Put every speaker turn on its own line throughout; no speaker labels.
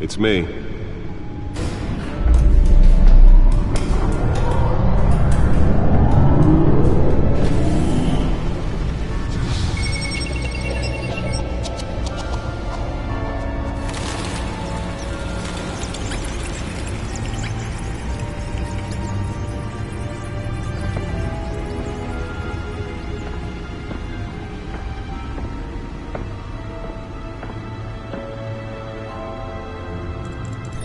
It's me.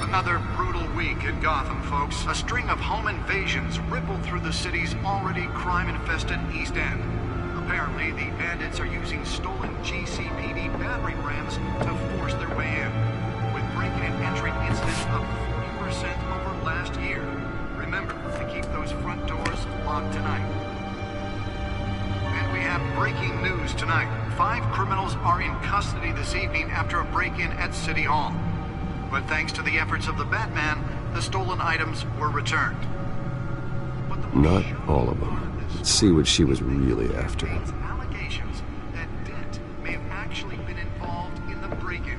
Another brutal week in Gotham, folks. A string of home invasions rippled through the city's already crime-infested East End. Apparently, the bandits are using stolen GCPD battering rams to force their way in, with break-in and entry incidents up 40% over last year. Remember to keep those front doors locked tonight. And we have breaking news tonight. 5 criminals are in custody this evening after a break-in at City Hall. But thanks to the efforts of the Batman, the stolen items were returned.
Not all of them. Let's see what she was really after.
Allegations that Dent may have actually been involved in the break-in.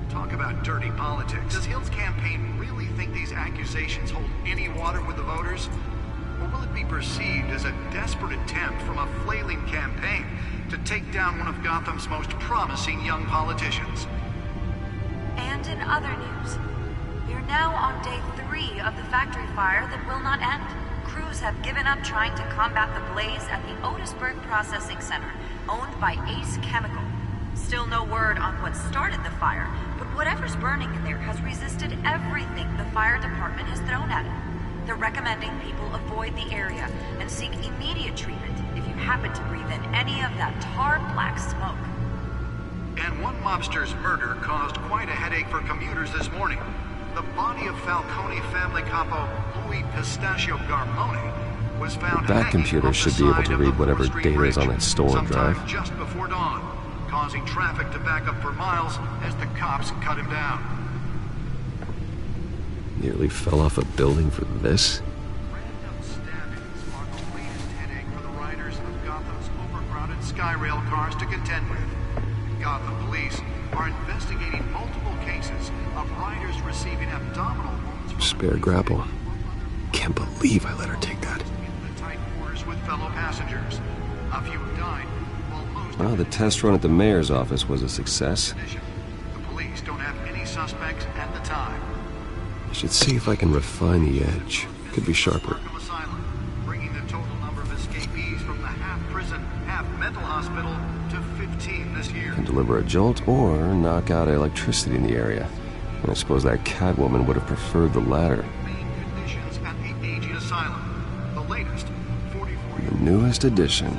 Talk about dirty politics. Does Hill's campaign really think these accusations hold any water with the voters? Or will it be perceived as a desperate attempt from a flailing campaign to take down one of Gotham's most promising young politicians?
And in other news, we're now on day 3 of the factory fire that will not end. Crews have given up trying to combat the blaze at the Otisburg Processing Center, owned by Ace Chemical. Still no word on what started the fire, but whatever's burning in there has resisted everything the fire department has thrown at it. They're recommending people avoid the area and seek immediate treatment if you happen to breathe in any of that tar black smoke.
And one mobster's murder caused quite a headache for commuters this morning. The body of Falcone family capo Louis Pistachio Garmone was found
That computer should be able to read whatever data is on that stolen drive.
Just before dawn, causing traffic to back up for miles as the cops cut him down.
Nearly fell off a building for this?
Random stabbings are the latest headache for the riders of Gotham's overcrowded Skyrail cars to contend with. Gotham police are investigating multiple cases of riders receiving abdominal wounds from
Spare grapple. Can't believe I let her take that.
in the tight quarters with fellow passengers. A few have died, while most
Well, the test run at the mayor's office was a success.
The police don't have any suspects at the time.
I should see if I can refine the edge. Could be sharper.
Arkham Asylum, bringing the total number of escapees from the half-prison, half-mental hospital to 15 this year.
Can deliver a jolt or knock out electricity in the area. And I suppose that Catwoman would have preferred the latter.
Main conditions at the aging asylum. The latest, 44
The newest addition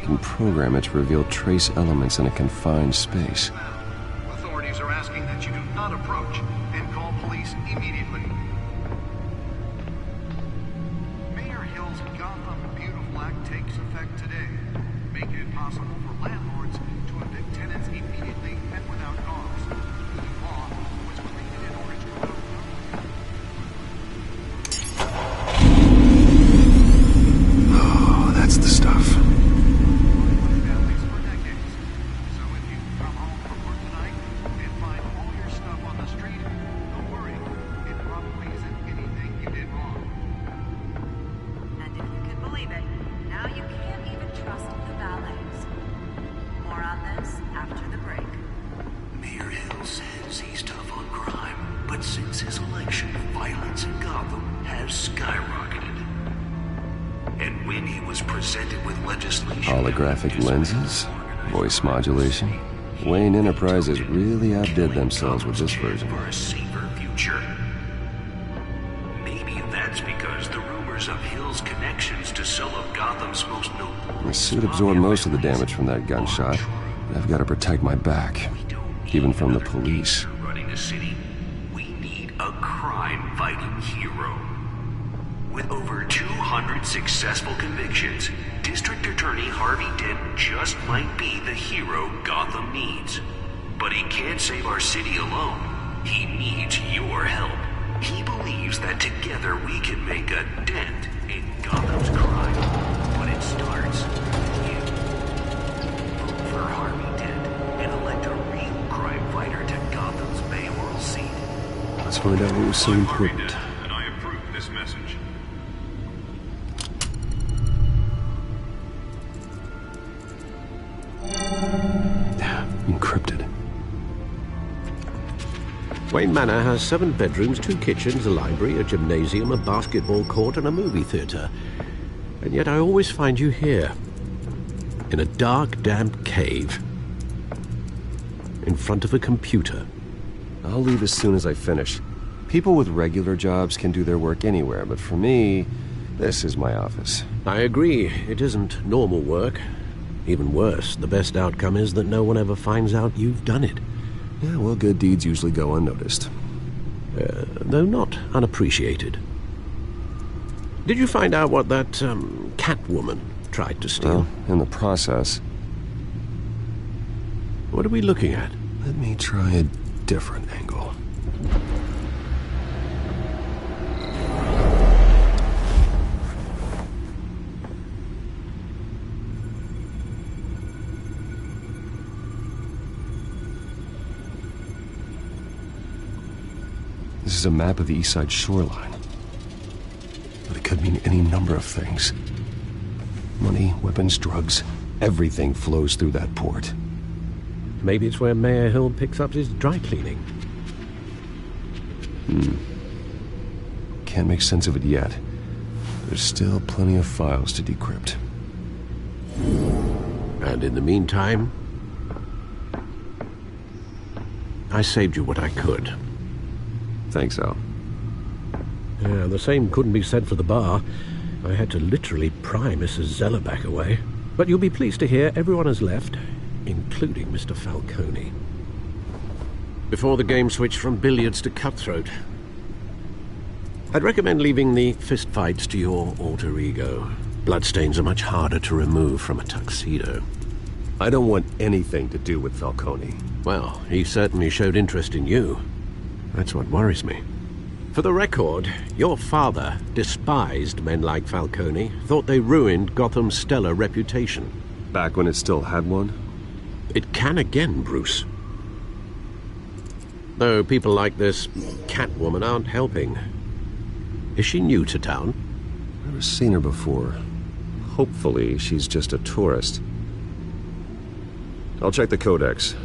can program it to reveal trace elements in a confined space.
Authorities are asking that you do not approach and call police immediately. Mayor Hill's Gotham Beautiful Act takes effect today, making it possible for landlords to evict tenants immediately and without cause. The new law was created in order to promote
Oh, that's the stuff.
families for decades. So if you come home from work tonight and find all your stuff on the street, don't worry. It probably isn't anything you did wrong.
And if you can believe it, now you can't even trust the valets. More on this after the break.
Mayor Hill says he's tough on crime, but since his election, violence in Gotham has skyrocketed. And when he was presented with legislation...
Holographic lenses? Voice modulation? Wayne Enterprises really outdid themselves with this version.
For a safer future. Maybe that's because the rumors of Hill's connections to some of Gotham's most noble...
The suit absorbed most of the damage from that gunshot. I've got to protect my back, even from the police.
Running the city, we need a crime-fighting hero. With over 200 successful convictions, District Attorney Harvey Dent just might be the hero Gotham needs. But he can't save our city alone. He needs your help. He believes that together we can make a dent in Gotham's crime. But it starts with you. Vote for Harvey Dent and elect a real crime fighter to Gotham's mayoral seat.
find out what was so important.
And I approve this message.
Encrypted.
Wayne Manor has 7 bedrooms, 2 kitchens, a library, a gymnasium, a basketball court, and a movie theatre. And yet I always find you here, in a dark, damp cave, in front of a computer.
I'll leave as soon as I finish. People with regular jobs can do their work anywhere, but for me, this is my office.
I agree, it isn't normal work. Even worse, the best outcome is that no one ever finds out you've done it.
Yeah, well, good deeds usually go unnoticed.
Though not unappreciated. Did you find out what that, Catwoman tried to steal?
Well, in the process.
What are we looking at?
Let me try a different angle. This is a map of the East Side shoreline. But it could mean any number of things. Money, weapons, drugs, everything flows through that port.
Maybe it's where Mayor Hill picks up his dry cleaning.
Can't make sense of it yet. There's still plenty of files to decrypt.
And in the meantime, I saved you what I could.
Thanks, Al.
Yeah, the same couldn't be said for the bar. I had to literally pry Mrs. Zellerback away. But you'll be pleased to hear everyone has left, including Mr. Falcone. Before the game switched from billiards to cutthroat. I'd recommend leaving the fistfights to your alter ego. Bloodstains are much harder to remove from a tuxedo.
I don't want anything to do with Falcone.
Well, he certainly showed interest in you. That's what worries me. For the record, your father despised men like Falcone, thought they ruined Gotham's stellar reputation.
Back when it still had one?
It can again, Bruce. Though people like this Catwoman aren't helping. Is she new to town?
Never seen her before. Hopefully, she's just a tourist. I'll check the codex.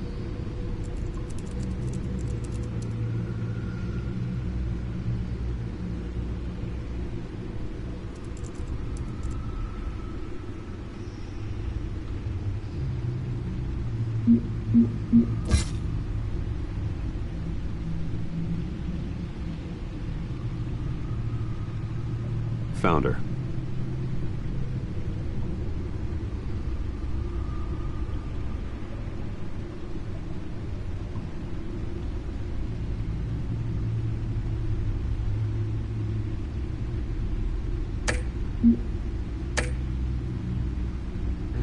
Found her.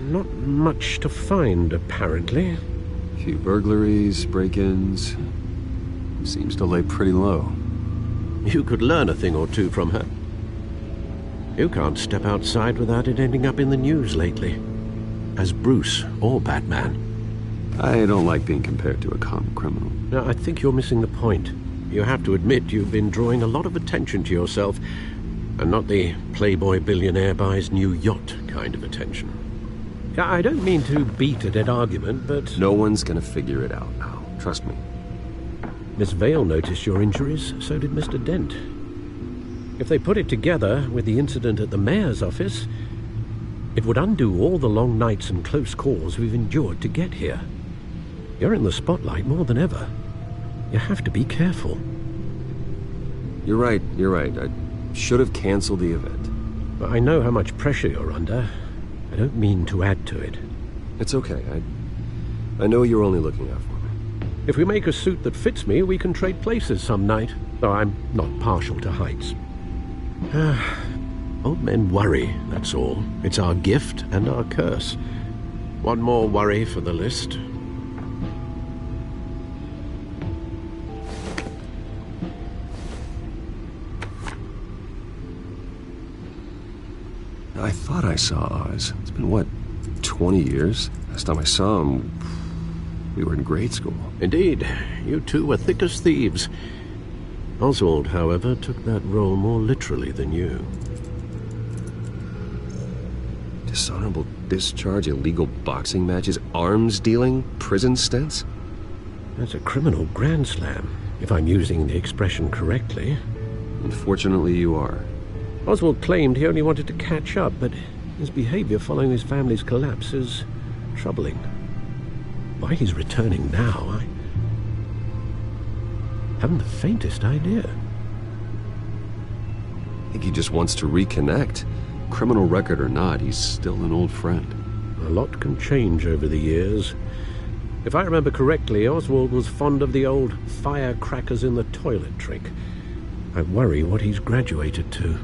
Not much to find, apparently.
Few burglaries, break-ins. Seems to lay pretty low.
You could learn a thing or two from her. You can't step outside without it ending up in the news lately. As Bruce or Batman.
I don't like being compared to a common criminal.
Now, I think you're missing the point. You have to admit you've been drawing a lot of attention to yourself, and not the playboy billionaire buys new yacht kind of attention. I don't mean to beat a dead argument, but...
No one's gonna figure it out now. Trust me.
Miss Vale noticed your injuries, so did Mr. Dent. If they put it together with the incident at the mayor's office, it would undo all the long nights and close calls we've endured to get here. You're in the spotlight more than ever. You have to be careful.
You're right. I should have canceled the event.
But I know how much pressure you're under. I don't mean to add to it.
It's okay. I know you're only looking out for me.
If we make a suit that fits me, we can trade places some night. Though I'm not partial to heights. Old men worry, that's all. It's our gift and our curse. One more worry for the list.
I thought I saw Oz. It's been, what, 20 years? Last time I saw him, we were in grade school.
Indeed. You two were thick as thieves. Oswald, however, took that role more literally than you.
Dishonorable discharge, illegal boxing matches, arms dealing, prison stints?
That's a criminal grand slam, if I'm using the expression correctly.
Unfortunately, you are.
Oswald claimed he only wanted to catch up, but his behavior following his family's collapse is troubling. Why he's returning now, I haven't the faintest idea.
I think he just wants to reconnect. Criminal record or not, he's still an old friend.
A lot can change over the years. If I remember correctly, Oswald was fond of the old firecrackers in the toilet trick. I worry what he's graduated to.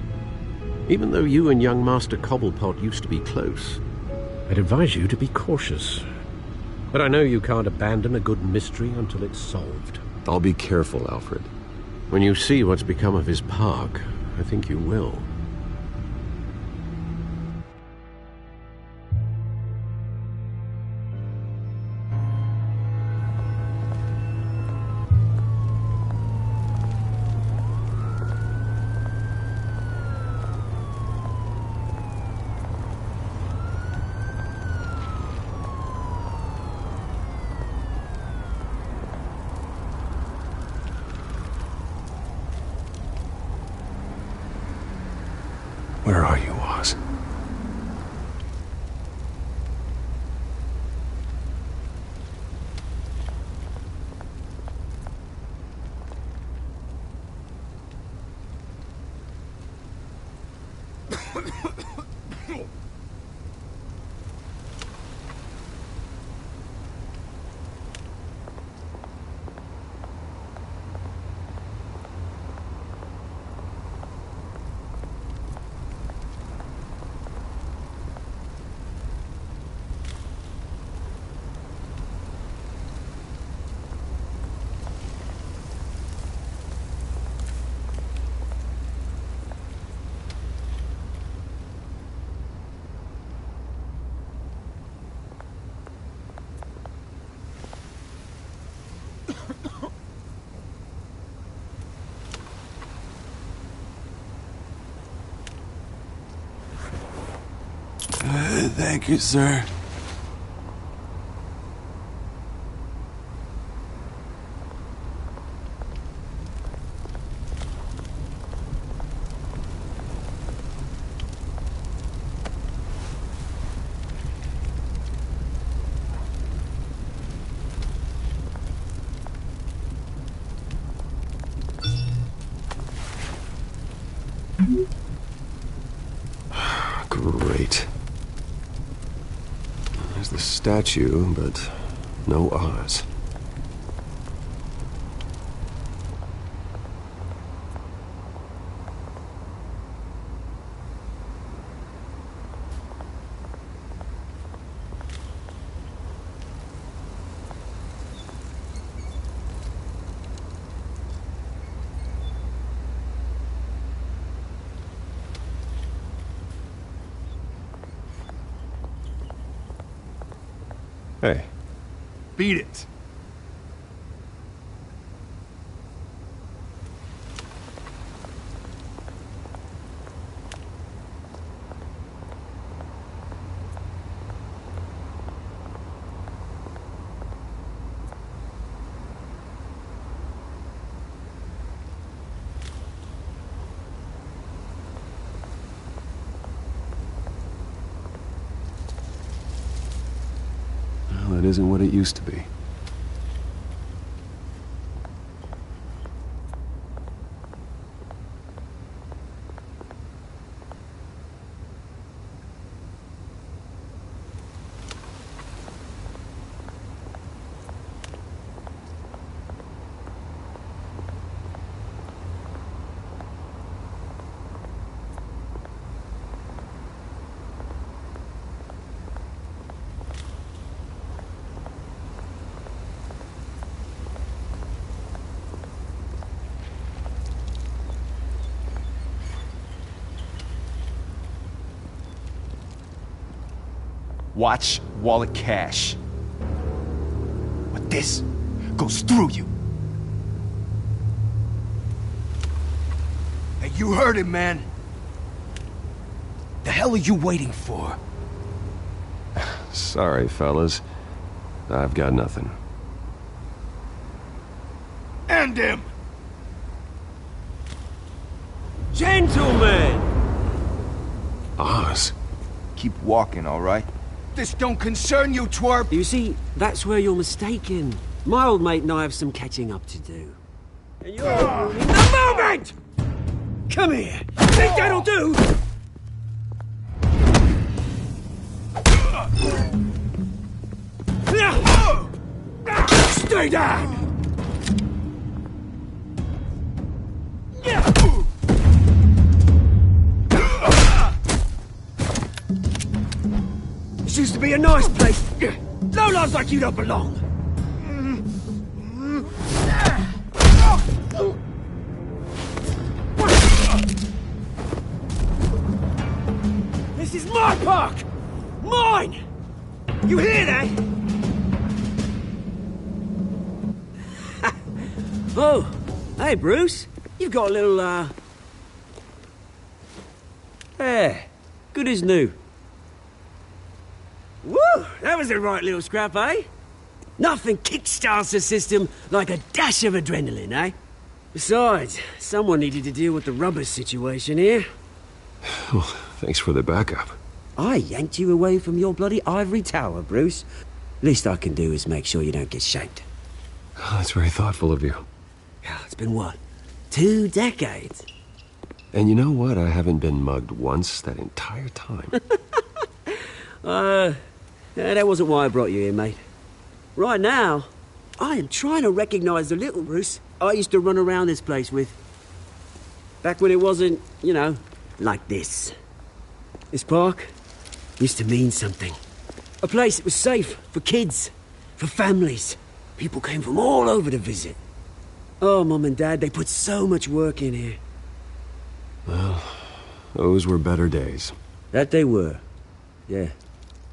Even though you and young Master Cobblepot used to be close, I'd advise you to be cautious. But I know you can't abandon a good mystery until it's solved.
I'll be careful, Alfred.
When you see what's become of his park, I think you will.
Where are you, Oz?
Thank you, sir.
Great. There's the statue, but no Oz. Hey.
Beat it.
Well, it isn't what it used to be.
Watch wallet cash. But this goes through you. You heard him, man. The hell are you waiting for?
Sorry, fellas. I've got nothing.
End him!
Gentlemen!
Oz.
Keep walking, all right? This don't concern you, twerp!
You see, that's where you're mistaken. My old mate and I have some catching up to do. And you're ruining the moment! Come here! Think that'll do? Stay down! This used to be a nice place. Lowlifes like you don't belong. This is my park! Mine! You hear that? Oh, hey, Bruce. You've got a little, Yeah, good as new. Woo! That was a right little scrap, eh? Nothing kickstarts the system like a dash of adrenaline, eh? Besides, someone needed to deal with the rubber situation here.
Well, thanks for the backup.
I yanked you away from your bloody ivory tower, Bruce. Least I can do is make sure you don't get shanked.
Oh, that's very thoughtful of you.
Yeah, it's been what? 2 decades?
And you know what? I haven't been mugged once that entire time.
That wasn't why I brought you here, mate. Right now, I am trying to recognize the little Bruce I used to run around this place with. Back when it wasn't, you know, like this. This park used to mean something. A place that was safe for kids, for families. People came from all over to visit. Oh, Mum and Dad, they put so much work in here.
Well, those were better days.
That they were. Yeah.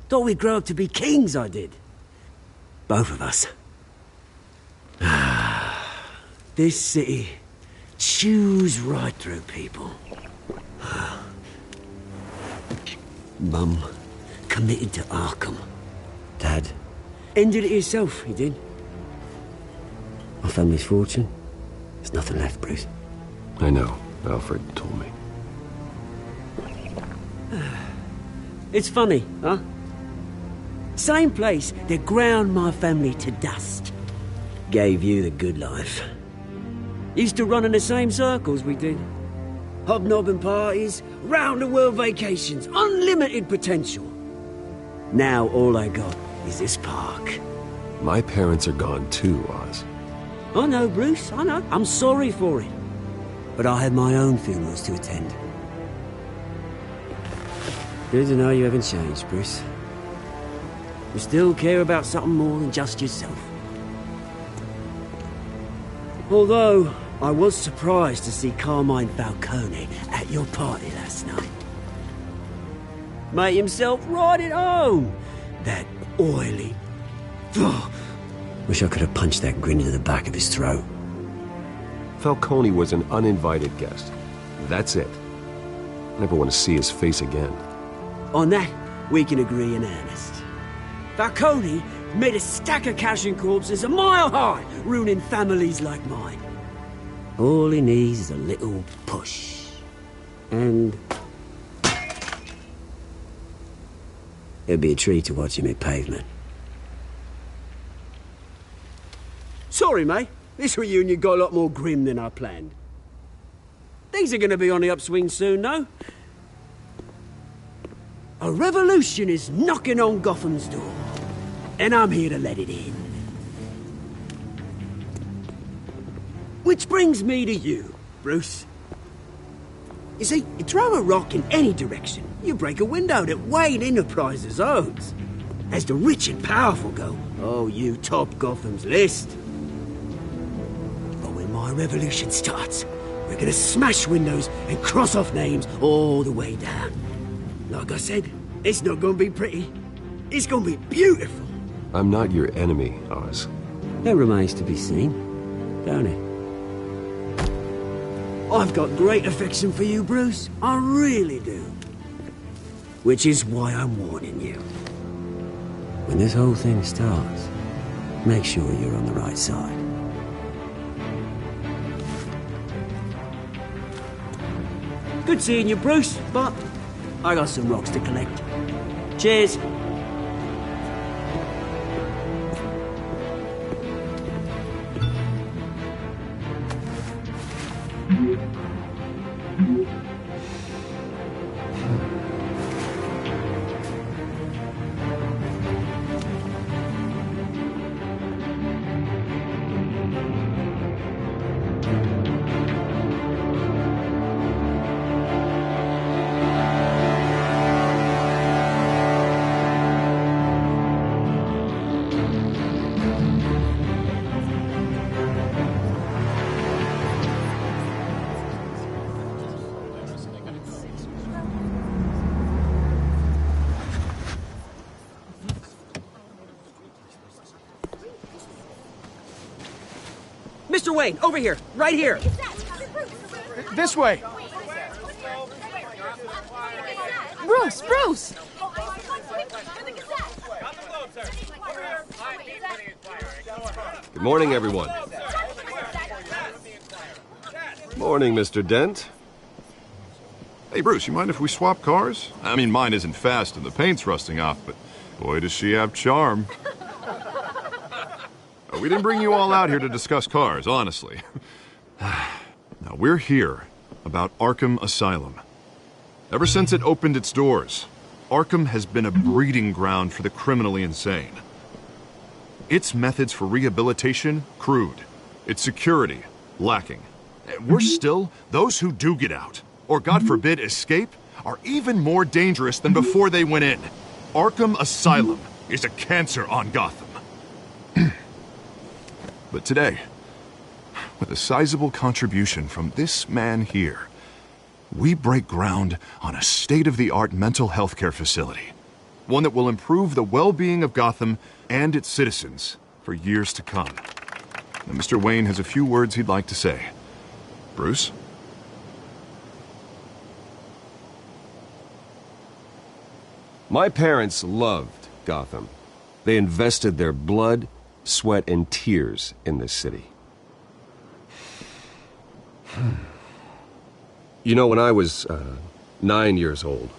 Thought we'd grow up to be kings, I did. Both of us. This city chews right through people. Mum committed to Arkham. Dad ended it himself, he did. My family's fortune. There's nothing left, Bruce.
I know. Alfred told me.
It's funny, huh? Same place that ground my family to dust. Gave you the good life. Used to run in the same circles we did. Hobnobbing parties, round-the-world vacations, unlimited potential. Now all I got is this park.
My parents are gone too, Oz.
I know, Bruce, I know. I'm sorry for it. But I had my own funerals to attend. Good to know you haven't changed, Bruce. You still care about something more than just yourself. Although, I was surprised to see Carmine Falcone at your party last night. Made himself right at home. That oily... Wish I could have punched that grin into the back of his throat.
Falcone was an uninvited guest. That's it. Never want to see his face again.
On that, we can agree in earnest. Falcone made a stack of cash and corpses a mile high, ruining families like mine. All he needs is a little push. And... it'd be a treat to watch him hit pavement. Sorry, mate. This reunion got a lot more grim than I planned. Things are gonna be on the upswing soon, though. A revolution is knocking on Gotham's door. And I'm here to let it in. Which brings me to you, Bruce. You see, you throw a rock in any direction, you break a window that Wayne Enterprises owns. As the rich and powerful go, oh, you top Gotham's list. But when my revolution starts, we're gonna smash windows and cross off names all the way down. Like I said, it's not gonna be pretty. It's gonna be beautiful.
I'm not your enemy, Oz.
That remains to be seen, don't it? I've got great affection for you, Bruce. I really do. Which is why I'm warning you. When this whole thing starts, make sure you're on the right side. Good seeing you, Bruce, but I got some rocks to collect. Cheers. Mr. Wayne, over here, right here.
This way.
Bruce, Bruce!
Good morning, everyone. Morning, Mr. Dent.
Hey, Bruce, you mind if we swap cars? I mean, mine isn't fast and the paint's rusting off, but boy, does she have charm. We didn't bring you all out here to discuss cars, honestly. Now, we're here about Arkham Asylum. Ever since it opened its doors, Arkham has been a breeding ground for the criminally insane. Its methods for rehabilitation, crude. Its security, lacking. Worse still, those who do get out, or God forbid escape, are even more dangerous than before they went in. Arkham Asylum is a cancer on Gotham. But today, with a sizable contribution from this man here, we break ground on a state-of-the-art mental health care facility. One that will improve the well-being of Gotham and its citizens for years to come. Now, Mr. Wayne has a few words he'd like to say. Bruce?
My parents loved Gotham. They invested their blood, sweat, and tears in this city. You know, when I was 9 years old,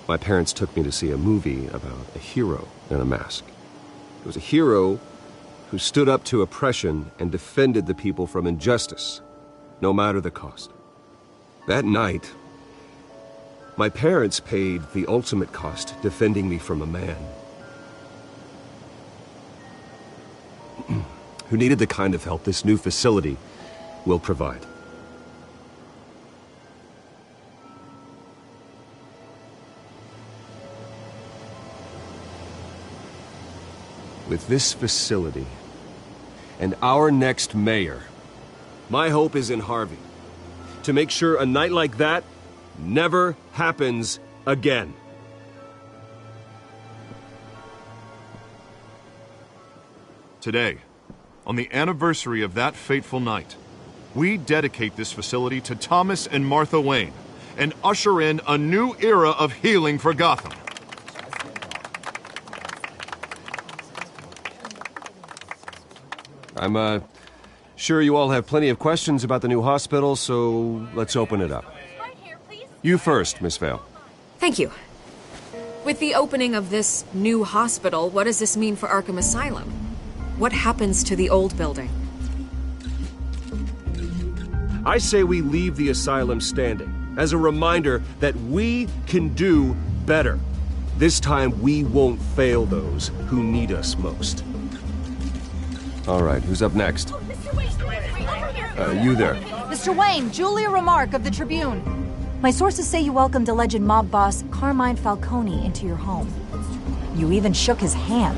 my parents took me to see a movie about a hero in a mask. It was a hero who stood up to oppression and defended the people from injustice, no matter the cost. That night, my parents paid the ultimate cost defending me from a man who needed the kind of help this new facility will provide. With this facility and our next mayor, my hope is in Harvey, to make sure a night like that never happens again.
Today, on the anniversary of that fateful night, we dedicate this facility to Thomas and Martha Wayne and usher in a new era of healing for Gotham.
I'm sure you all have plenty of questions about the new hospital, so let's open it up. You first, Miss Vale.
Thank you. With the opening of this new hospital, what does this mean for Arkham Asylum? What happens to the old building?
I say we leave the asylum standing as a reminder that we can do better. This time we won't fail those who need us most. All right, who's up next? You there.
Mr. Wayne, Julia Remark of the Tribune. My sources say you welcomed alleged mob boss Carmine Falcone into your home. You even shook his hand.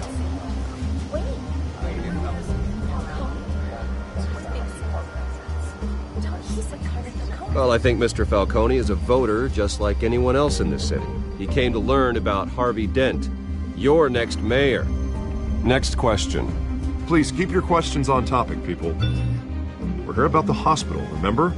Well, I think Mr. Falcone is a voter just like anyone else in this city. He came to learn about Harvey Dent, your next mayor. Next question.
Please keep your questions on topic, people. We're here about the hospital, remember?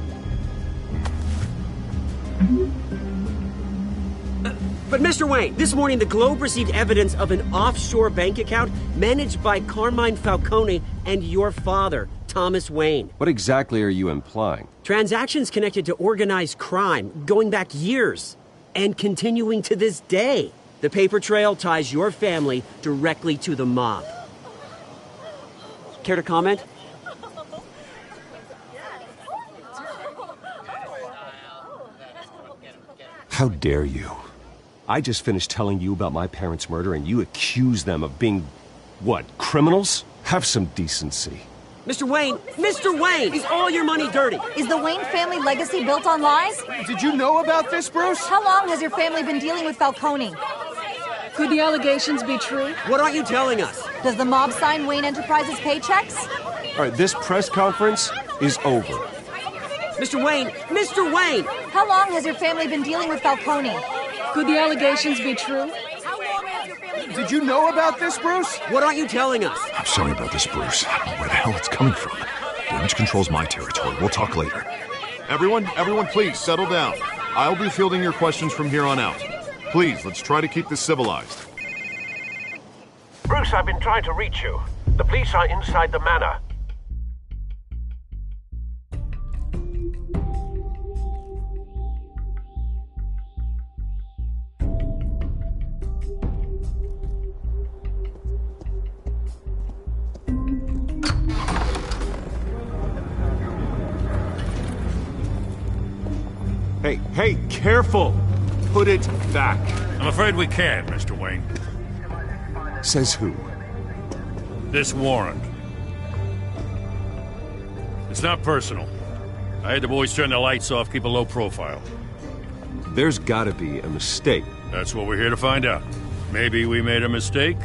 But Mr. Wayne, this morning the Globe received evidence of an offshore bank account managed by Carmine Falcone and your father, Thomas Wayne.
What exactly are you implying?
Transactions connected to organized crime going back years and continuing to this day. The paper trail ties your family directly to the mob. Care to comment?
How dare you? I just finished telling you about my parents' murder and you accuse them of being, what, criminals? Have some decency.
Mr. Wayne! Mr. Wayne! Is all your money dirty?
Is the Wayne family legacy built on lies?
Did you know about this, Bruce?
How long has your family been dealing with Falcone?
Could the allegations be true?
What aren't you telling us?
Does the mob sign Wayne Enterprises paychecks?
All right, this press conference is over.
Mr. Wayne! Mr. Wayne!
How long has your family been dealing with Falcone?
Could the allegations be true?
Did you know about this, Bruce?
What aren't you telling us?
I'm sorry about this, Bruce. I don't know where the hell it's coming from. Damage control's my territory. We'll talk later. Everyone, please, settle down. I'll be fielding your questions from here on out. Please, let's try to keep this civilized.
Bruce, I've been trying to reach you. The police are inside the manor.
Hey, careful! Put it back.
I'm afraid we can't, Mr. Wayne.
Says who?
This warrant. It's not personal. I had the boys turn the lights off, keep a low profile.
There's gotta be a mistake.
That's what we're here to find out. Maybe we made a mistake.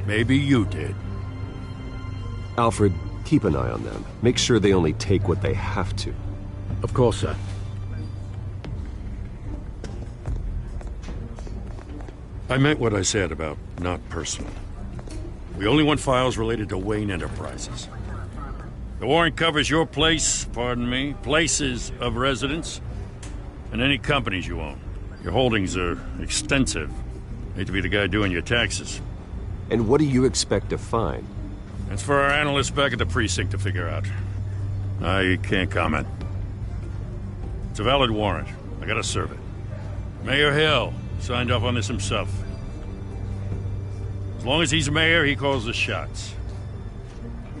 Maybe you did.
Alfred, keep an eye on them. Make sure they only take what they have to.
Of course, sir.
I meant what I said about not personal. We only want files related to Wayne Enterprises. The warrant covers your place, pardon me, places of residence, and any companies you own. Your holdings are extensive. Hate to be the guy doing your taxes.
And what do you expect to find?
That's for our analysts back at the precinct to figure out. I can't comment. It's a valid warrant. I gotta serve it. Mayor Hill signed off on this himself. As long as he's mayor, he calls the shots.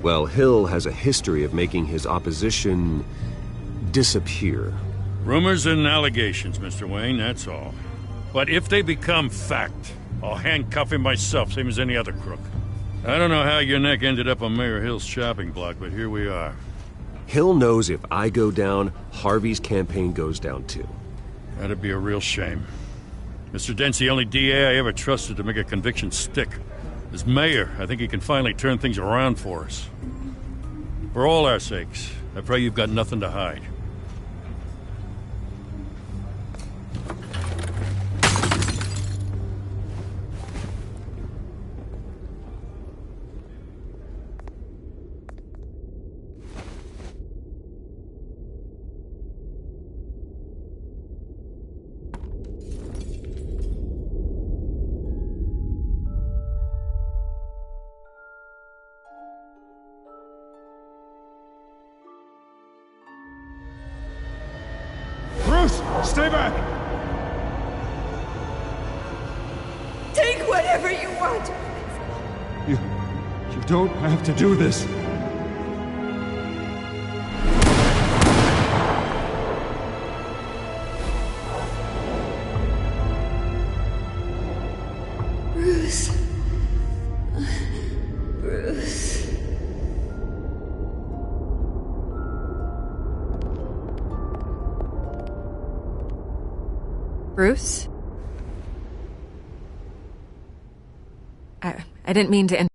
Well, Hill has a history of making his opposition disappear.
Rumors and allegations, Mr. Wayne, that's all. But if they become fact, I'll handcuff him myself, same as any other crook. I don't know how your neck ended up on Mayor Hill's shopping block, but here we are.
Hill knows if I go down, Harvey's campaign goes down too.
That'd be a real shame. Mr. Dent's the only DA I ever trusted to make a conviction stick. As mayor, I think he can finally turn things around for us. For all our sakes, I pray you've got nothing to hide.
Stay back!
Take whatever you want!
You don't have to do this.
Bruce. Bruce.
Bruce? I didn't mean to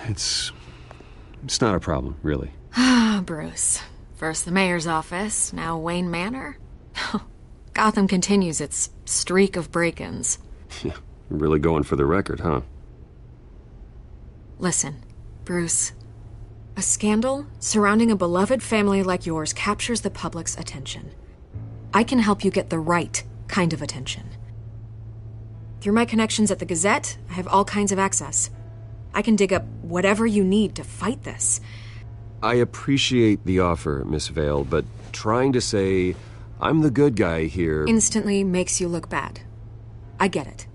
It's not a problem, really.
Ah, Bruce. First the mayor's office, now Wayne Manor. Gotham continues its streak of break-ins.
Yeah, really going for the record, huh?
Listen, Bruce. A scandal surrounding a beloved family like yours captures the public's attention. I can help you get the right kind of attention. Through my connections at the Gazette, I have all kinds of access. I can dig up whatever you need to fight this.
I appreciate the offer, Miss Vale, but trying to say I'm the good guy here
instantly makes you look bad. I get it.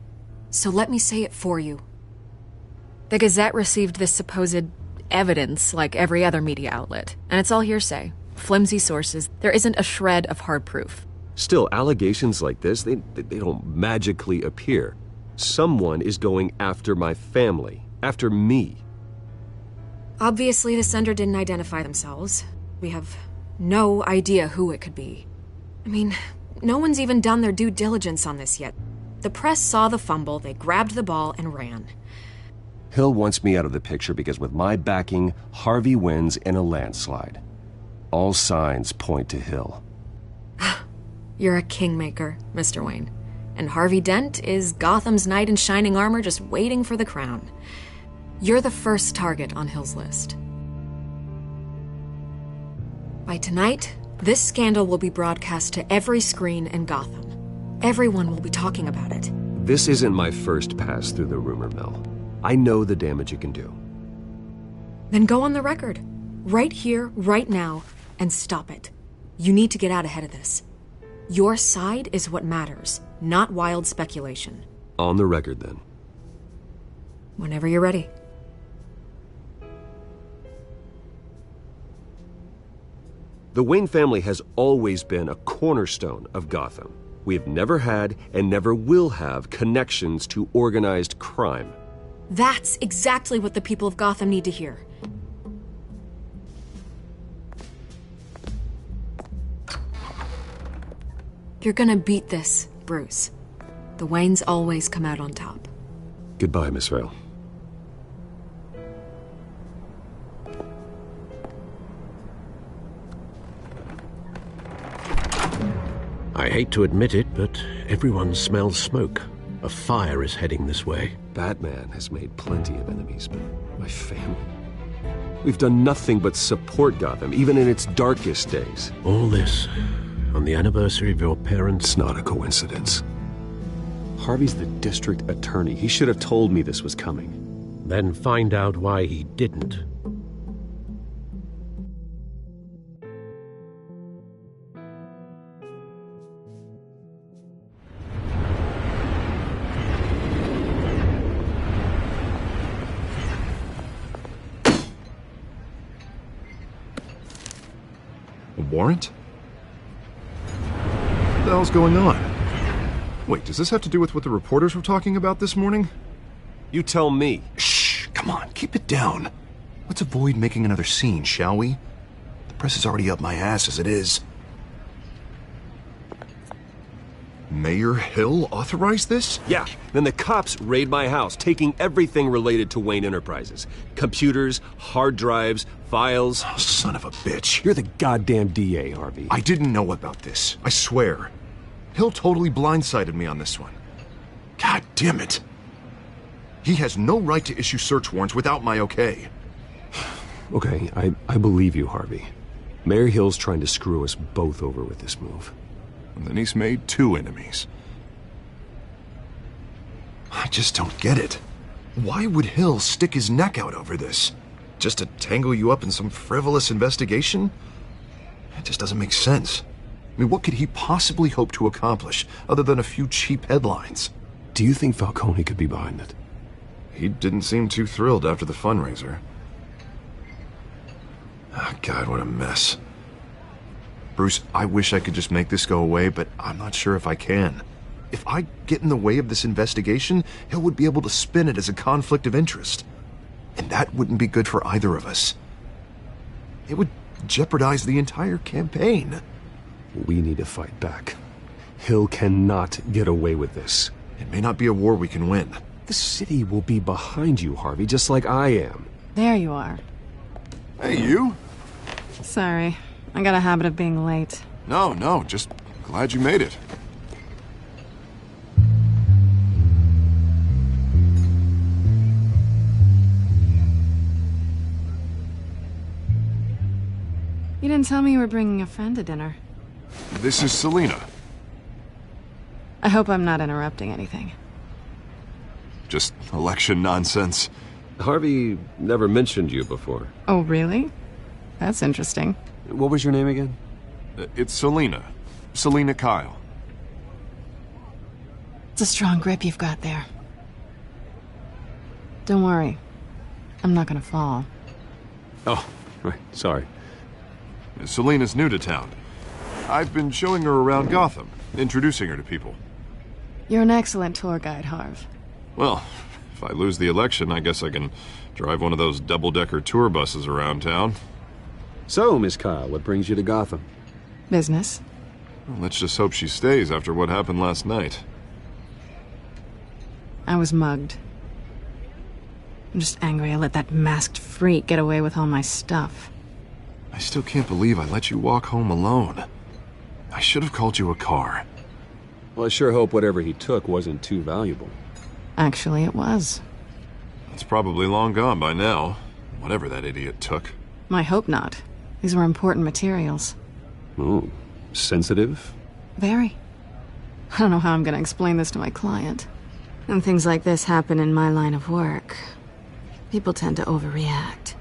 So let me say it for you. The Gazette received this supposed evidence like every other media outlet, and it's all hearsay. Flimsy sources. There isn't a shred of hard proof.
Still, allegations like this, they don't magically appear. Someone is going after my family, after me.
Obviously, the sender didn't identify themselves. We have no idea who it could be. I mean, no one's even done their due diligence on this yet. The press saw the fumble, they grabbed the ball and ran.
Hill wants me out of the picture because with my backing, Harvey wins in a landslide. All signs point to Hill.
You're a kingmaker, Mr. Wayne. And Harvey Dent is Gotham's knight in shining armor just waiting for the crown. You're the first target on Hill's list. By tonight, this scandal will be broadcast to every screen in Gotham. Everyone will be talking about it.
This isn't my first pass through the rumor mill. I know the damage it can do.
Then go on the record. Right here, right now, and stop it. You need to get out ahead of this. Your side is what matters, not wild speculation.
On the record, then.
Whenever you're ready.
The Wayne family has always been a cornerstone of Gotham. We have never had and never will have connections to organized crime.
That's exactly what the people of Gotham need to hear. You're gonna beat this, Bruce. The Waynes always come out on top.
Goodbye, Miss Vale.
I hate to admit it, but everyone smells smoke. A fire is heading this way.
Batman has made plenty of enemies, but my family... We've done nothing but support Gotham, even in its darkest days.
All this on the anniversary of your parents'...
It's not a coincidence. Harvey's the district attorney. He should have told me this was coming.
Then find out why he didn't.
Warrant? What the hell's going on? Wait, does this have to do with what the reporters were talking about this morning?
You tell me.
Shh, come on, keep it down. Let's avoid making another scene, shall we? The press is already up my ass as it is. Mayor Hill authorized this?
Yeah, then the cops raid my house, taking everything related to Wayne Enterprises. Computers, hard drives, files.
Oh, son of a bitch.
You're the goddamn DA, Harvey.
I didn't know about this, I swear. Hill totally blindsided me on this one. God damn it. He has no right to issue search warrants without my okay.
Okay, I believe you, Harvey. Mayor Hill's trying to screw us both over with this move.
And then he's made two enemies. I just don't get it. Why would Hill stick his neck out over this? Just to tangle you up in some frivolous investigation? It just doesn't make sense. I mean, what could he possibly hope to accomplish other than a few cheap headlines?
Do you think Falcone could be behind it?
He didn't seem too thrilled after the fundraiser. Oh, God, what a mess. Bruce, I wish I could just make this go away, but I'm not sure if I can. If I get in the way of this investigation, Hill would be able to spin it as a conflict of interest. And that wouldn't be good for either of us. It would jeopardize the entire campaign.
We need to fight back. Hill cannot get away with this.
It may not be a war we can win.
The city will be behind you, Harvey, just like I am.
There you are.
Hey, you?
Sorry, I got a habit of being late.
No, just glad you made it.
You didn't tell me you were bringing a friend to dinner.
This is Selina.
I hope I'm not interrupting anything.
Just election nonsense.
Harvey never mentioned you before.
Oh, really? That's interesting.
What was your name again?
It's Selina. Selina Kyle.
It's a strong grip you've got there. Don't worry. I'm not gonna fall.
Oh, right. Sorry.
Selina's new to town. I've been showing her around Gotham, introducing her to people.
You're an excellent tour guide, Harv.
Well, if I lose the election, I guess I can drive one of those double-decker tour buses around town.
So, Miss Kyle, what brings you to Gotham?
Business.
Well, let's just hope she stays after what happened last night.
I was mugged. I'm just angry I let that masked freak get away with all my stuff.
I still can't believe I let you walk home alone. I should have called you a car.
Well, I sure hope whatever he took wasn't too valuable.
Actually, it was.
It's probably long gone by now, whatever that idiot took.
I hope not. These were important materials.
Ooh, sensitive?
Very. I don't know how I'm gonna explain this to my client. When things like this happen in my line of work, people tend to overreact.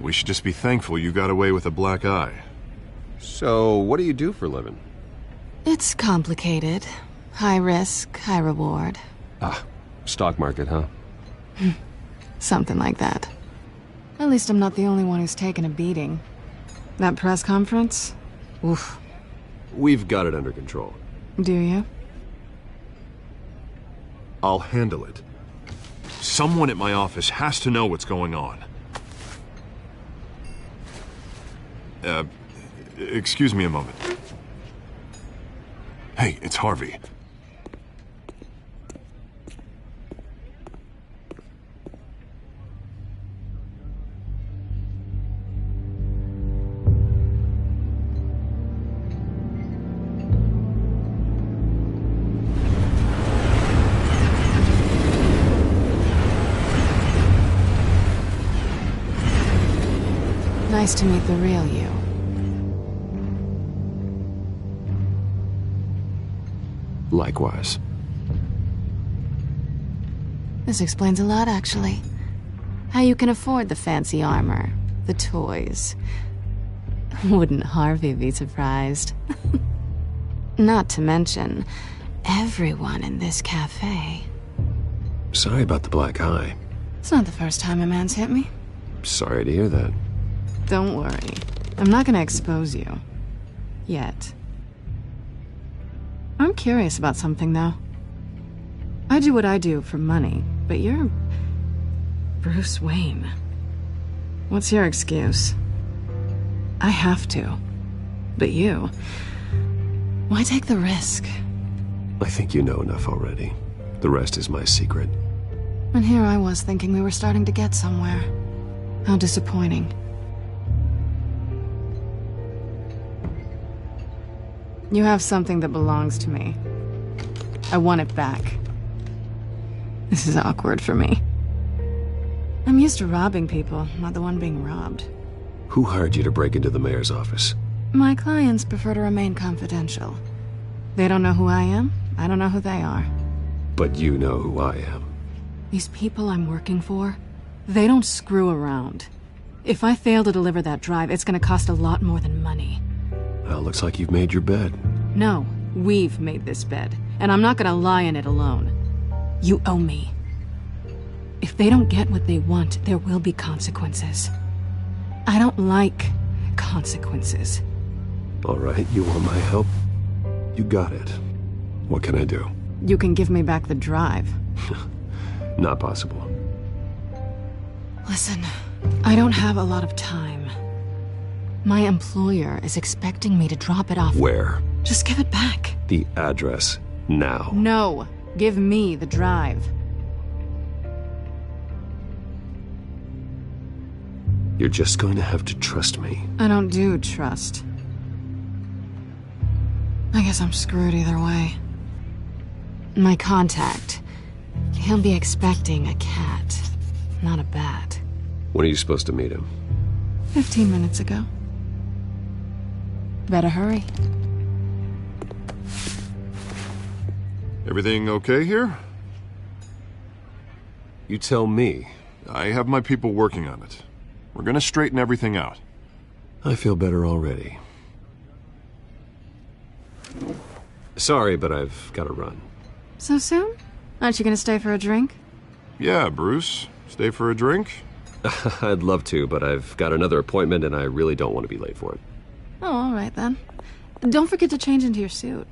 We should just be thankful you got away with a black eye.
So, what do you do for a living?
It's complicated. High risk, high reward.
Ah, stock market, huh?
Something like that. At least I'm not the only one who's taken a beating. That press conference? Oof.
We've got it under control.
Do you?
I'll handle it. Someone at my office has to know what's going on. Excuse me a moment. Hey, it's Harvey.
Nice to meet the real you.
Likewise.
This explains a lot, actually. How you can afford the fancy armor, the toys. Wouldn't Harvey be surprised? Not to mention, everyone in this cafe.
Sorry about the black eye.
It's not the first time a man's hit me.
Sorry to hear that.
Don't worry. I'm not gonna expose you. Yet. I'm curious about something, though. I do what I do for money, but you're Bruce Wayne. What's your excuse? I have to. But you... why take the risk?
I think you know enough already. The rest is my secret.
And here I was thinking we were starting to get somewhere. How disappointing. You have something that belongs to me. I want it back. This is awkward for me. I'm used to robbing people, not the one being robbed.
Who hired you to break into the mayor's office?
My clients prefer to remain confidential. They don't know who I am, I don't know who they are.
But you know who I am.
These people I'm working for, they don't screw around. If I fail to deliver that drive, it's gonna cost a lot more than money.
Well, looks like you've made your bed.
No, we've made this bed, and I'm not gonna lie in it alone. You owe me. If they don't get what they want, there will be consequences. I don't like consequences.
All right, you want my help? You got it. What can I do?
You can give me back the drive.
Not possible.
Listen, I don't have a lot of time. My employer is expecting me to drop it off.
Where?
Just give it back.
The address, now.
No, give me the drive.
You're just going to have to trust me.
I don't do trust. I guess I'm screwed either way. My contact. He'll be expecting a cat, not a bat.
When are you supposed to meet him?
15 minutes ago. Better hurry.
Everything okay here?
You tell me.
I have my people working on it. We're gonna straighten everything out.
I feel better already. Sorry, but I've got to run.
So soon? Aren't you gonna stay for a drink?
Yeah, Bruce. Stay for a drink?
I'd love to, but I've got another appointment and I really don't want to be late for it.
Oh, all right then. Don't forget to change into your suit.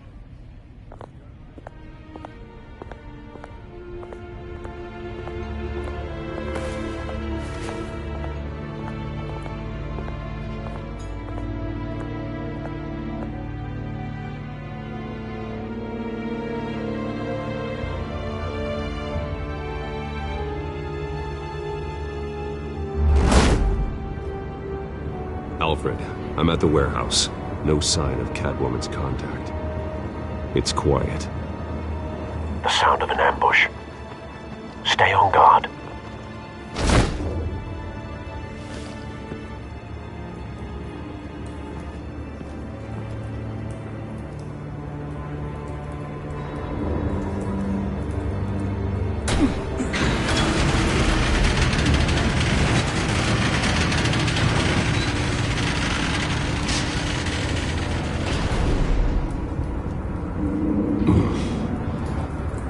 Alfred, I'm at the warehouse. No sign of Catwoman's contact. It's quiet.
The sound of an ambush. Stay on guard.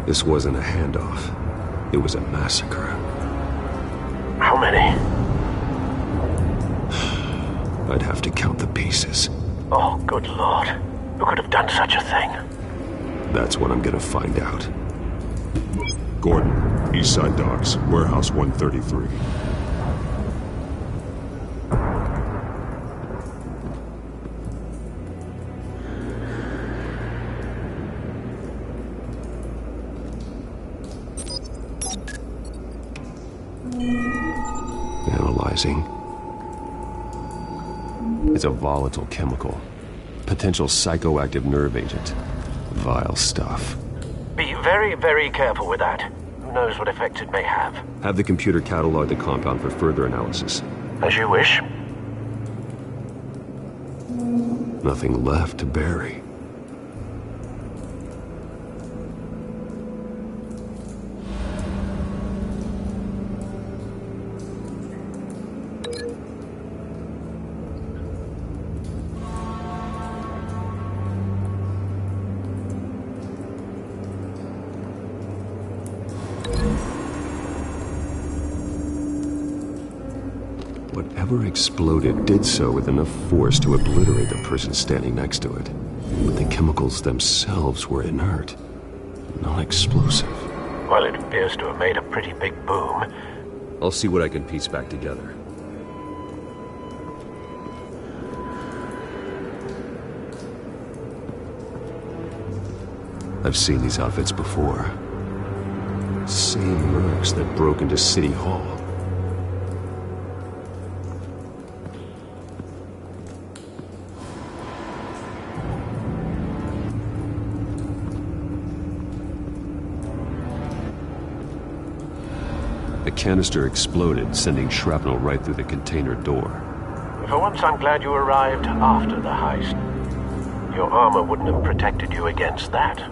This wasn't a handoff. It was a massacre.
How many?
I'd have to count the pieces.
Oh, good lord. Who could have done such a thing?
That's what I'm gonna find out.
Gordon, Eastside Docks, Warehouse 133.
Analyzing. It's a volatile chemical. Potential psychoactive nerve agent. Vile stuff.
Be very, very careful with that. Who knows what effects it may have.
Have the computer catalog the compound for further analysis.
As you wish.
Nothing left to bury. Whatever exploded did so with enough force to obliterate the person standing next to it. But the chemicals themselves were inert, not explosive.
Well, it appears to have made a pretty big boom.
I'll see what I can piece back together. I've seen these outfits before. Same mercs that broke into City Hall. The canister exploded, sending shrapnel right through the container door.
For once, I'm glad you arrived after the heist. Your armor wouldn't have protected you against that.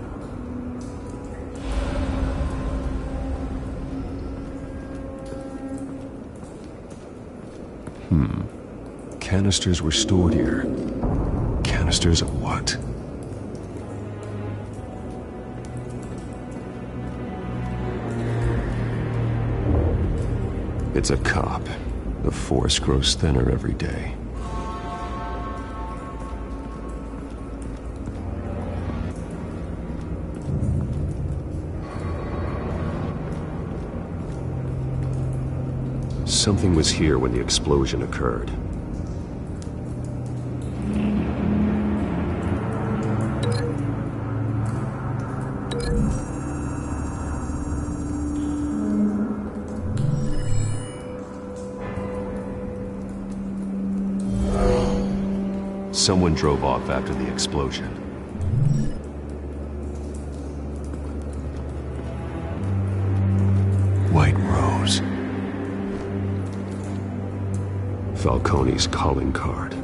Canisters were stored here. Canisters of what? It's a cop. The force grows thinner every day. Something was here when the explosion occurred. someone drove off after the explosion. White Rose. Falcone's calling card.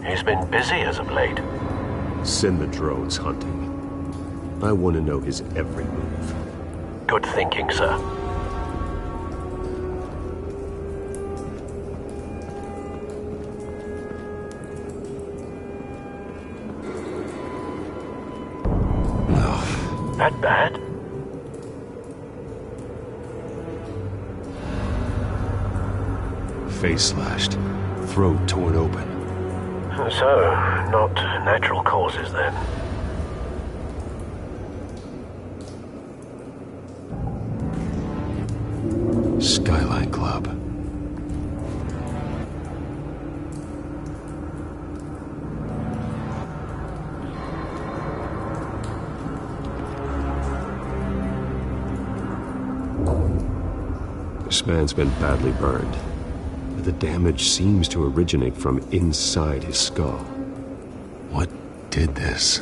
He's been busy as of late.
Send the drones hunting. I want to know his every move.
Good thinking, sir. That bad?
Face slashed, throat torn open.
So, not natural causes then.
Skyline Club. This man's been badly burned, but the damage seems to originate from inside his skull. What did this?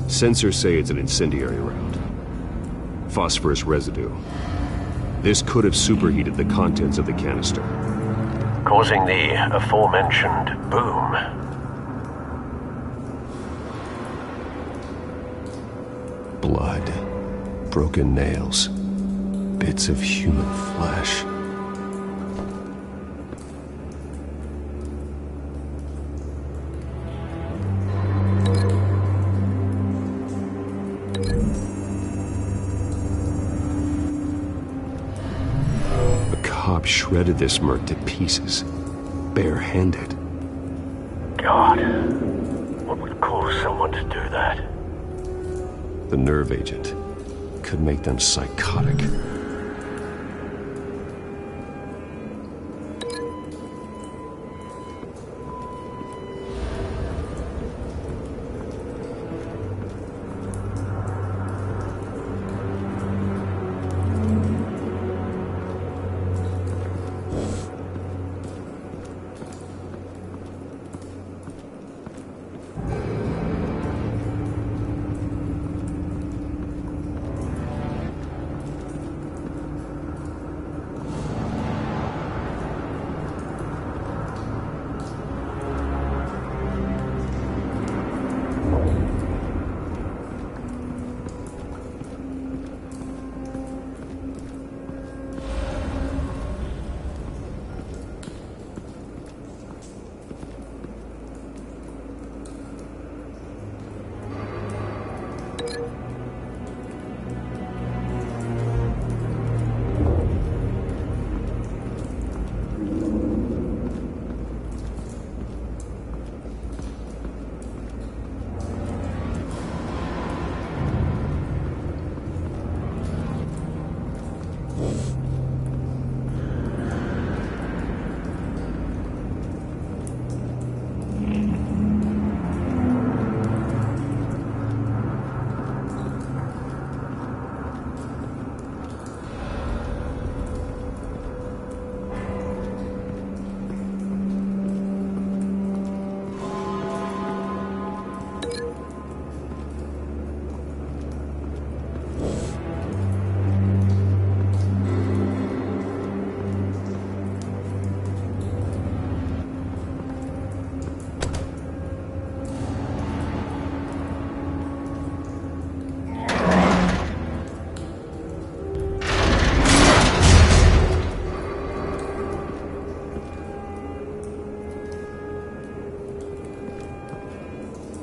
Sensors say it's an incendiary round. Phosphorus residue. This could have superheated the contents of the canister,
causing the aforementioned boom.
Blood, broken nails, bits of human flesh. Shredded this merc to pieces, bare-handed.
God, what would cause someone to do that?
The nerve agent could make them psychotic.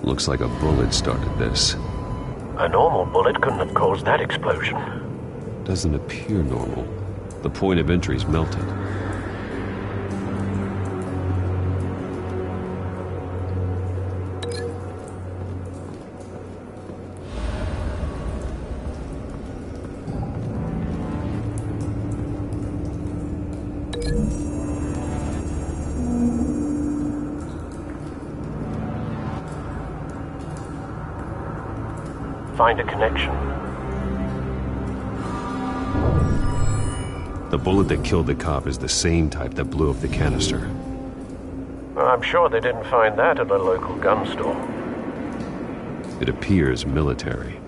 Looks like a bullet started this.
A normal bullet couldn't have caused that explosion.
Doesn't appear normal. The point of entry's melted.
Find a connection.
The bullet that killed the cop is the same type that blew up the canister.
Well, I'm sure they didn't find that at a local gun store.
It appears military.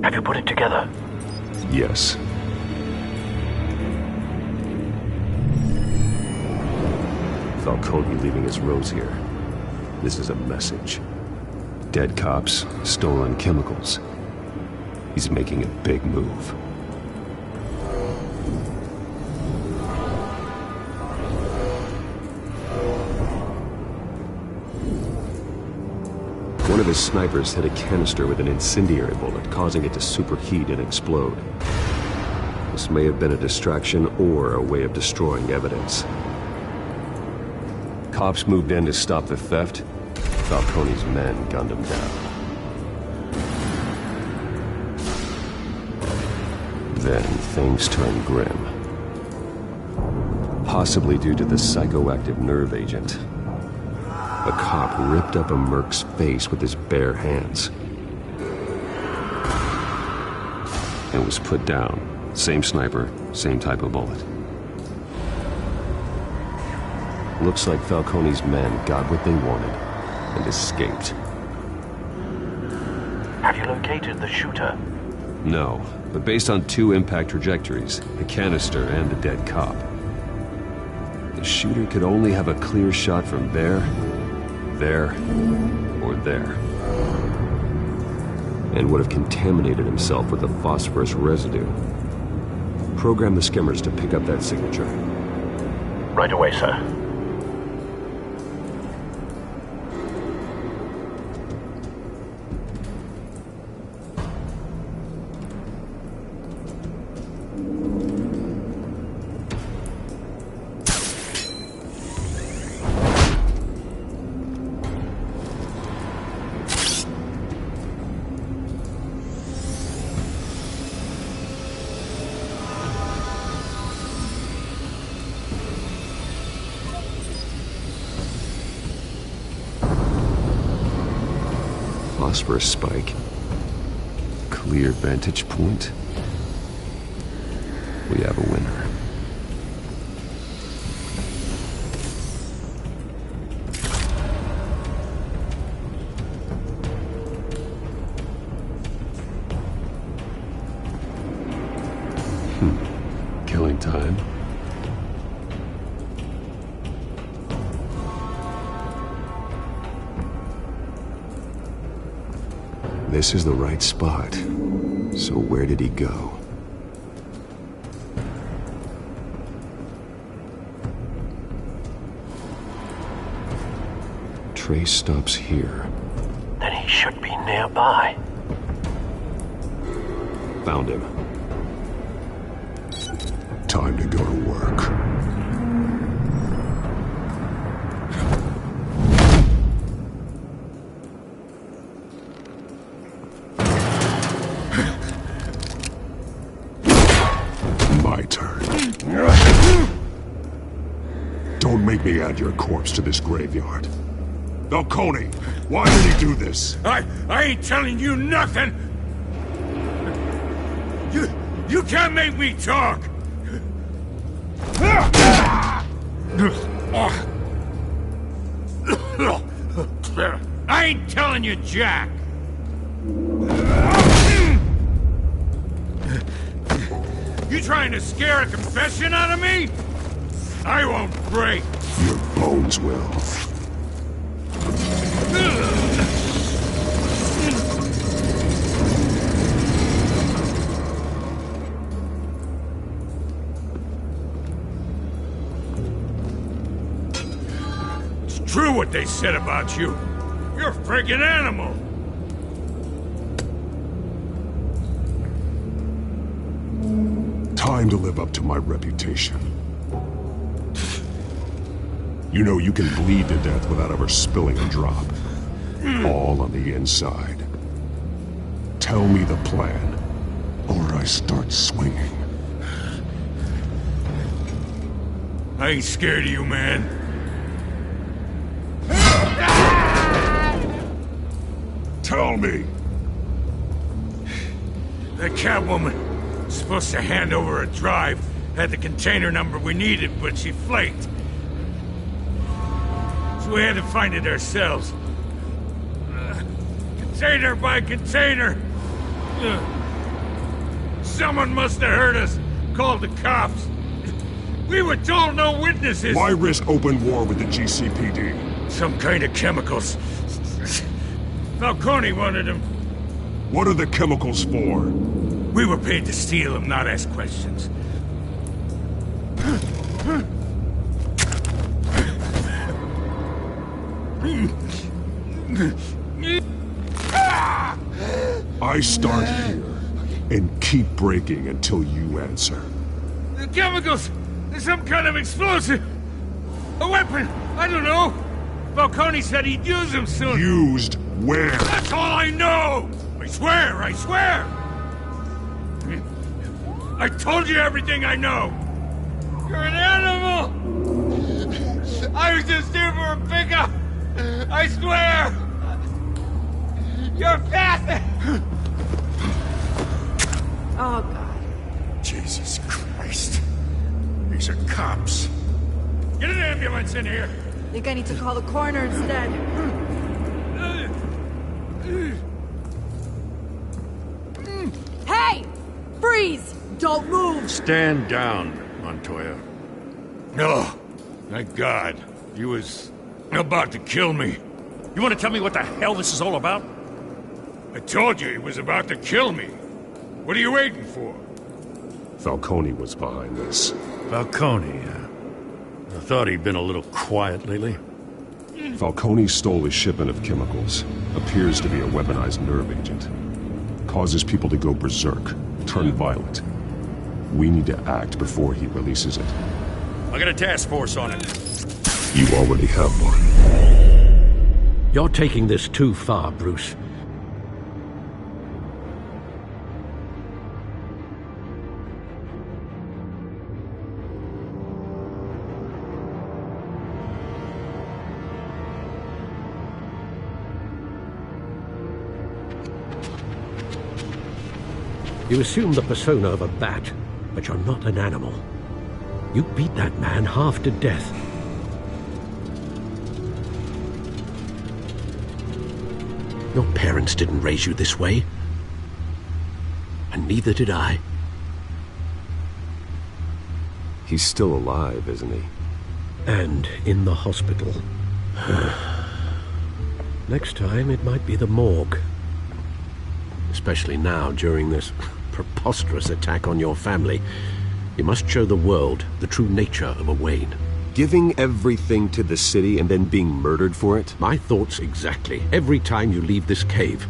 Have you put it together?
Yes. Falcone leaving his rose here. This is a message. Dead cops, stolen chemicals. He's making a big move. One of his snipers hit a canister with an incendiary bullet, causing it to superheat and explode. This may have been a distraction or a way of destroying evidence. Cops moved in to stop the theft. Falcone's men gunned him down. Then things turned grim. Possibly due to the psychoactive nerve agent. A cop ripped up a merc's face with his bare hands. And was put down. Same sniper, same type of bullet. Looks like Falcone's men got what they wanted and escaped.
Have you located the shooter?
No, but based on 2 impact trajectories, the canister and the dead cop, the shooter could only have a clear shot from there, or there. And would have contaminated himself with the phosphorus residue. Program the skimmers to pick up that signature.
Right away, sir.
Phosphorus spike. Clear vantage point. We have a winner. Killing time. This is the right spot. So where did he go? Trace stops here.
Then he should be nearby.
Found him.
Time to go to work. My turn. Don't make me add your corpse to this graveyard. Falcone, why did he do this?
I ain't telling you nothing! You can't make me talk! I ain't telling you, Jack! You trying to scare a confession out of me? I won't break!
Your bones will.
It's true what they said about you. You're a friggin' animal!
Time to live up to my reputation. You know you can bleed to death without ever spilling a drop. All on the inside. Tell me the plan, or I start swinging.
I ain't scared of you, man.
Tell me.
That Catwoman was supposed to hand over a drive. Had the container number we needed, but she flaked. So we had to find it ourselves. Container by container. Someone must have heard us. Called the cops. We were told no witnesses.
Why risk open war with the GCPD?
Some kind of chemicals. Falcone wanted them.
What are the chemicals for?
We were paid to steal them, not ask questions.
I start here and keep breaking until you answer.
The chemicals! There's some kind of explosive! A weapon! I don't know! Falcone said he'd use them soon.
Used where?
That's all I know! I swear, I swear! I told you everything I know! You're an animal! I was just here for a pickup! I swear! You're passive!
Oh, God.
Jesus Christ. These are cops. Get an ambulance in here!
Think I need to call the coroner instead. Hey! Freeze! Don't move!
Stand down, Montoya.
No. Thank God. He was about to kill me.
You want to tell me what the hell this is all about?
I told you he was about to kill me. What are you waiting for?
Falcone was behind this.
Falcone, I thought he'd been a little quiet lately.
Falcone stole a shipment of chemicals. Appears to be a weaponized nerve agent. Causes people to go berserk, turn violent. We need to act before he releases it.
I got a task force on it.
You already have one.
You're taking this too far, Bruce. You assume the persona of a bat, but you're not an animal. You beat that man half to death. Your parents didn't raise you this way. And neither did I.
He's still alive, isn't he?
And in the hospital. Next time, it might be the morgue. Especially now, during this preposterous attack on your family. You must show the world the true nature of a Wayne.
Giving everything to the city and then being murdered for it?
My thoughts exactly. Every time you leave this cave.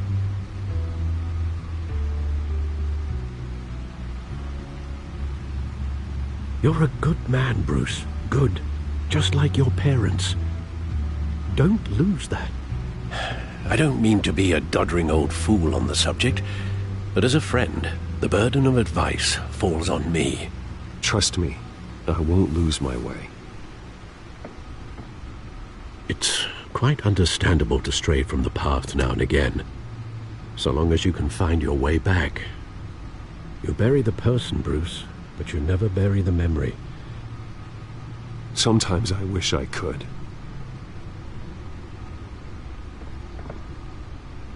You're a good man, Bruce. Good. Just like your parents. Don't lose that. I don't mean to be a doddering old fool on the subject, but as a friend, the burden of advice falls on me.
Trust me, I won't lose my way.
It's quite understandable to stray from the path now and again, so long as you can find your way back. You bury the person, Bruce, but you never bury the memory.
Sometimes I wish I could.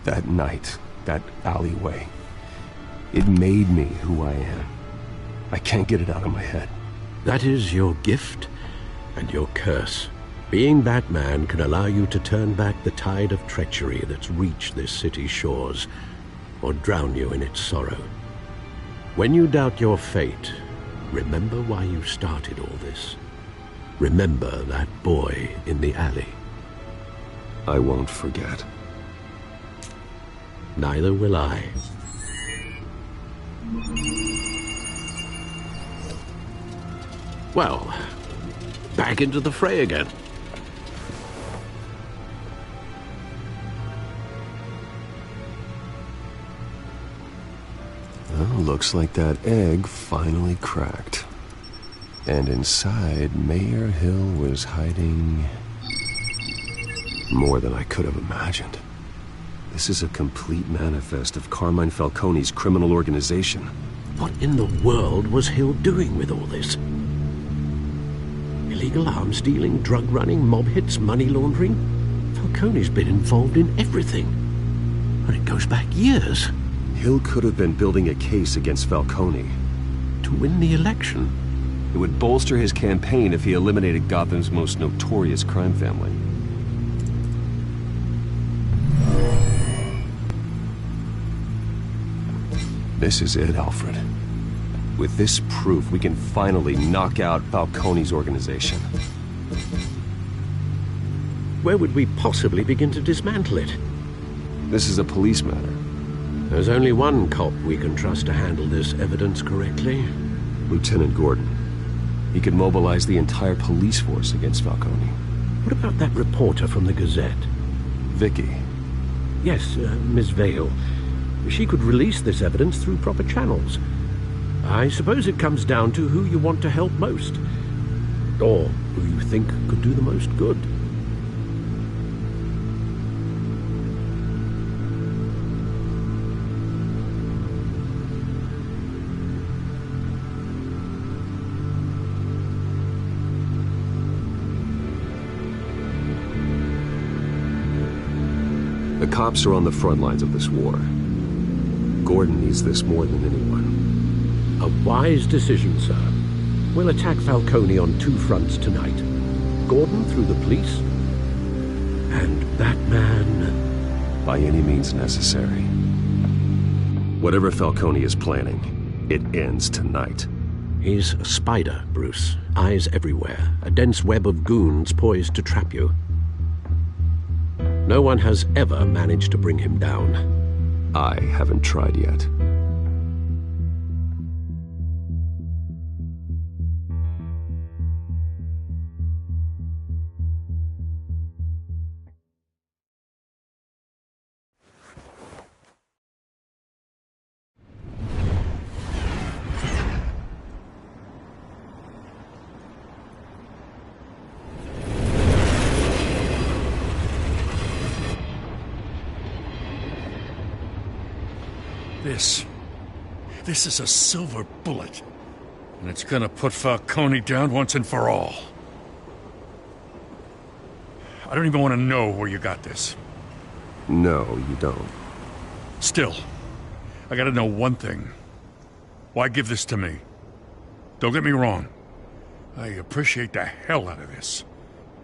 That night, that alleyway, it made me who I am. I can't get it out of my head.
That is your gift and your curse. Being Batman can allow you to turn back the tide of treachery that's reached this city's shores, or drown you in its sorrow. When you doubt your fate, remember why you started all this. Remember that boy in the alley.
I won't forget.
Neither will I. Well, back into the fray again.
Well, looks like that egg finally cracked. And inside, Mayor Hill was hiding more than I could have imagined. This is a complete manifest of Carmine Falcone's criminal organization.
What in the world was Hill doing with all this? Illegal arms dealing, drug running, mob hits, money laundering? Falcone's been involved in everything. And it goes back years.
Hill could have been building a case against Falcone.
To win the election.
It would bolster his campaign if he eliminated Gotham's most notorious crime family. This is it, Alfred. With this proof, we can finally knock out Falcone's organization.
Where would we possibly begin to dismantle it?
This is a police matter.
There's only one cop we can trust to handle this evidence correctly.
Lieutenant Gordon. He could mobilize the entire police force against Falcone.
What about that reporter from the Gazette?
Vicky.
Yes, Miss Vale. She could release this evidence through proper channels. I suppose it comes down to who you want to help most. Or who you think could do the most good.
The cops are on the front lines of this war. Gordon needs this more than anyone.
A wise decision, sir. We'll attack Falcone on two fronts tonight. Gordon through the police, and that man...
by any means necessary. Whatever Falcone is planning, it ends tonight.
He's a spider, Bruce. Eyes everywhere. A dense web of goons poised to trap you. No one has ever managed to bring him down.
I haven't tried yet.
This is a silver bullet. And it's gonna put Falcone down once and for all. I don't even want to know where you got this.
No, you don't.
Still, I gotta know one thing. Why give this to me? Don't get me wrong. I appreciate the hell out of this.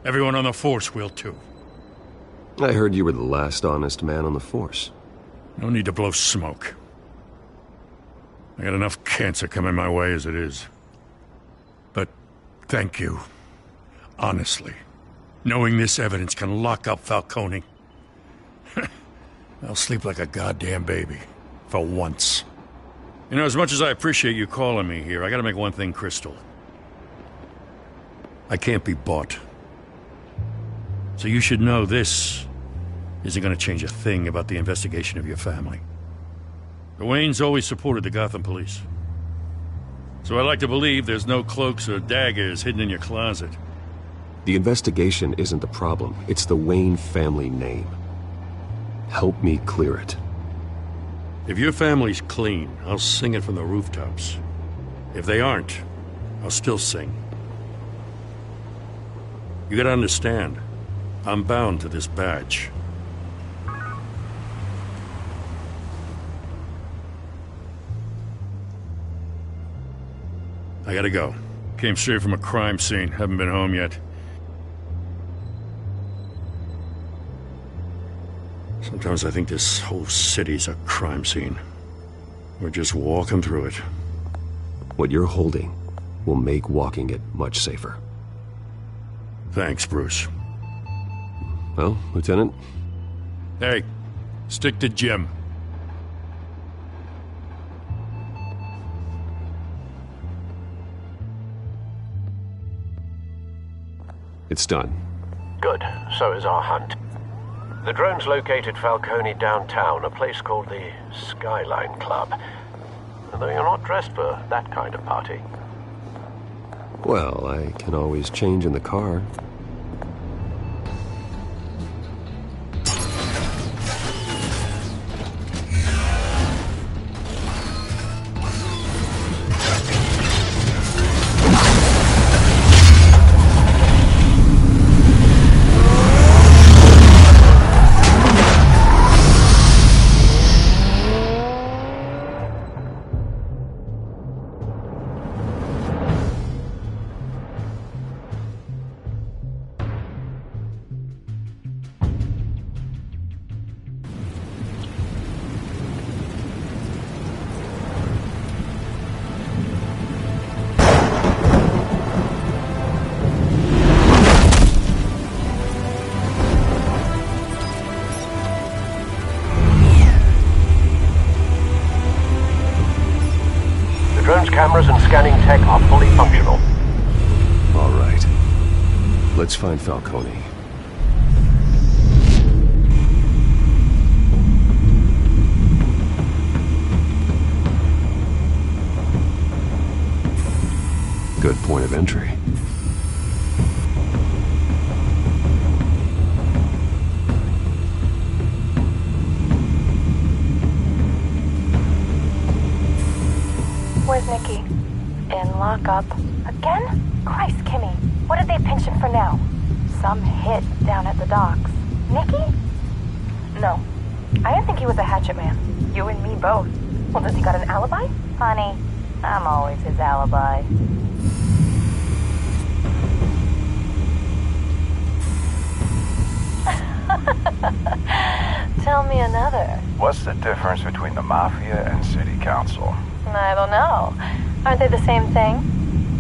Everyone on the Force will too.
I heard you were the last honest man on the Force.
No need to blow smoke. I got enough cancer coming my way as it is. But thank you. Honestly. Knowing this evidence can lock up Falcone. I'll sleep like a goddamn baby. For once. You know, as much as I appreciate you calling me here, I gotta make one thing crystal. I can't be bought. So you should know this isn't gonna change a thing about the investigation of your family. The Waynes always supported the Gotham police. So I like to believe there's no cloaks or daggers hidden in your closet.
The investigation isn't the problem. It's the Wayne family name. Help me clear it.
If your family's clean, I'll sing it from the rooftops. If they aren't, I'll still sing. You gotta understand, I'm bound to this badge. I gotta go. Came straight from a crime scene. Haven't been home yet. Sometimes I think this whole city's a crime scene. We're just walking through it.
What you're holding will make walking it much safer.
Thanks, Bruce.
Well, Lieutenant?
Hey, stick to Jim.
It's done.
Good. So is our hunt. The drones located Falcone downtown, a place called the Skyline Club. Although you're not dressed for that kind of party.
Well, I can always change in the car.
Cameras and scanning tech are fully functional.
All right. Let's find Falcone. Good point of entry.
Where's Nikki? In lockup. Again? Christ, Kimmy. What did they pinch him for now? Some hit down at the docks. Nikki? No. I didn't think he was a hatchet man. You and me both. Well, does he got an alibi? Honey, I'm always his alibi. Tell me another.
What's the difference between the Mafia and City Council?
I don't know. Aren't they the same thing?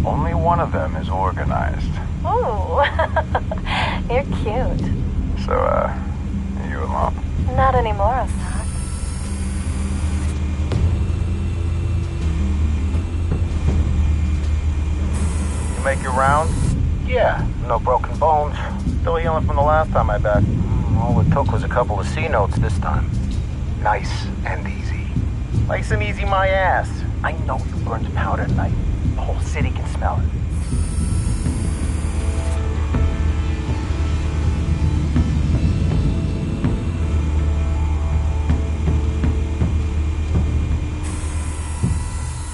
Only one of them is organized.
Ooh. You're cute.
So, you alone?
Not anymore, Assad.
You make your rounds?
Yeah, no broken bones. Still healing from the last time I bet. All it took was a couple of C notes this time. Nice and easy. Nice and easy my ass. I know you burned powder tonight. The whole city can smell it.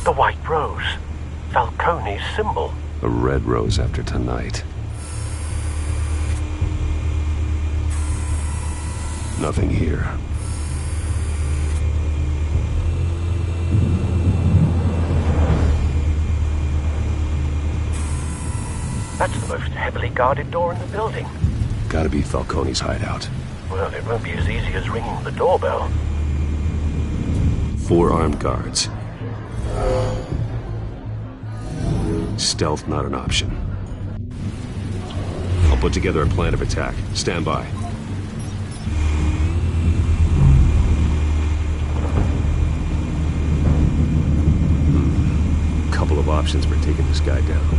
The white rose. Falcone's symbol.
A red rose after tonight. Nothing here.
That's the most heavily guarded door in the building.
Gotta be Falcone's hideout.
Well, it won't be as easy as ringing the doorbell.
4 armed guards. Stealth not an option. I'll put together a plan of attack. Stand by. Couple of options for taking this guy down.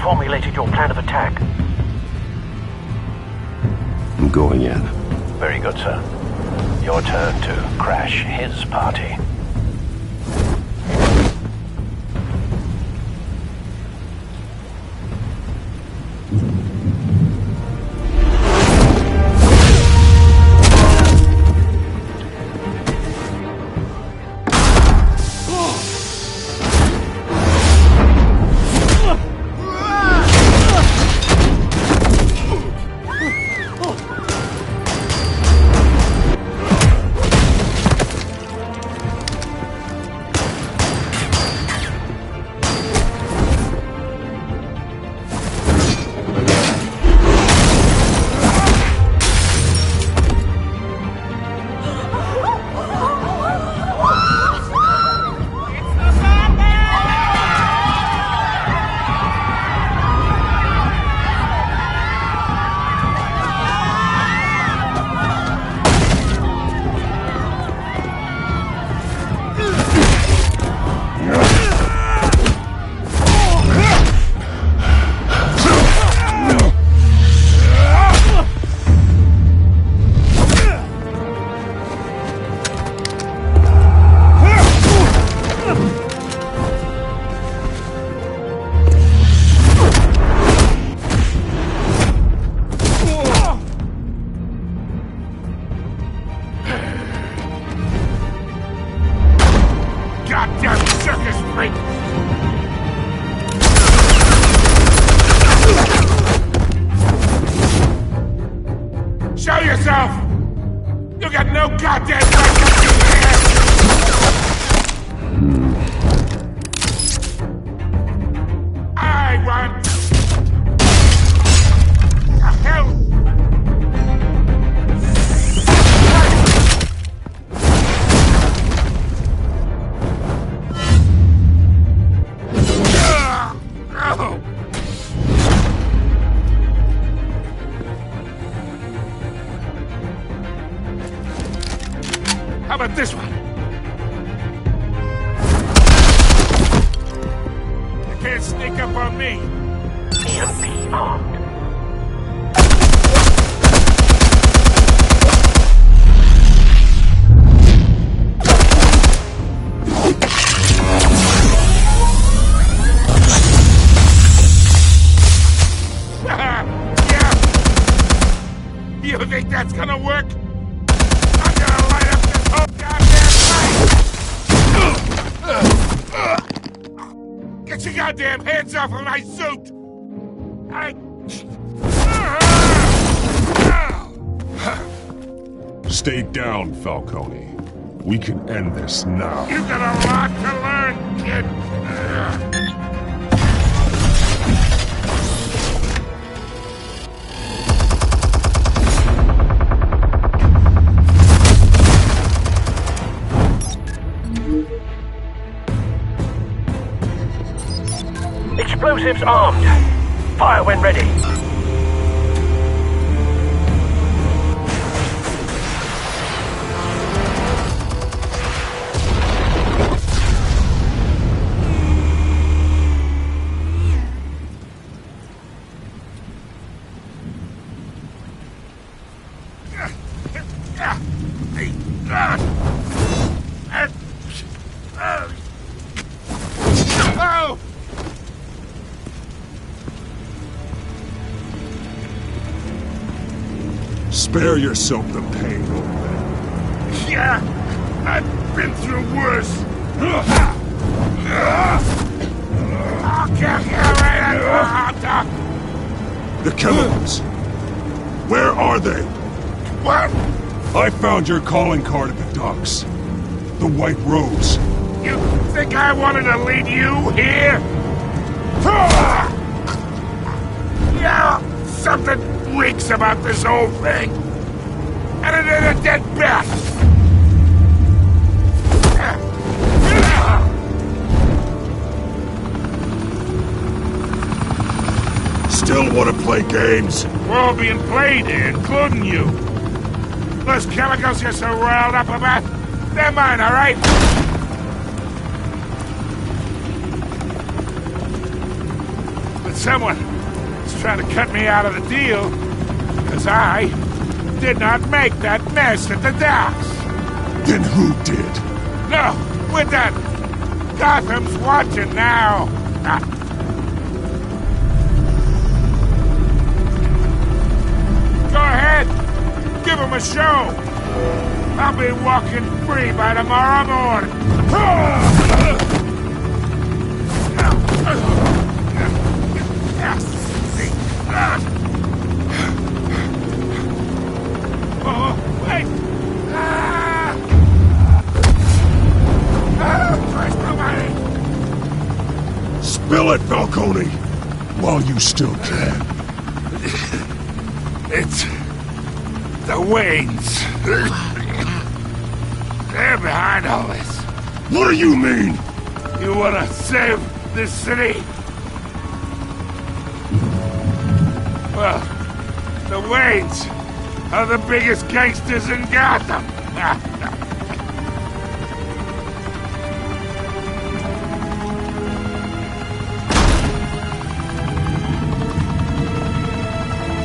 formulated your plan of attack?
I'm going in.
Very good, sir. Your turn to crash his party.
Show yourself! You got no goddamn right to be here! I want... the hell? How about this one? You can't sneak up on me.
EMP armed.
Yeah. You think that's gonna work? I'm gonna light up this whole goddamn place! Get your goddamn hands off of my suit!
Stay down, Falcone. We can end this now.
You got a lot to learn, kid!
Explosives armed. Fire when ready.
Oh!
Spare yourself the pain, old man.
Yeah, I've been through worse. I'll kill you right at
The chemicals. Where are they?
What?
I found your calling card at the docks. The White Rose.
You think I wanted to lead you here? Yeah, something reeks about this whole thing. And it ain't a dead bat.
Still want to play games?
We're all being played here, including you. Those chemicals you're so riled up about, they're mine, all right? Let's someone is trying to cut me out of the deal, because I did not make that mess at the docks.
Then who did?
No, we're done. Gotham's watching now. Go ahead. Give him a show. I'll be walking free by tomorrow morning. Oh, wait!
Spill it, Falcone! While you still can.
It's the Waynes. They're behind all this.
What do you mean?
You want to save this city? Well, the Waynes are the biggest gangsters in Gotham.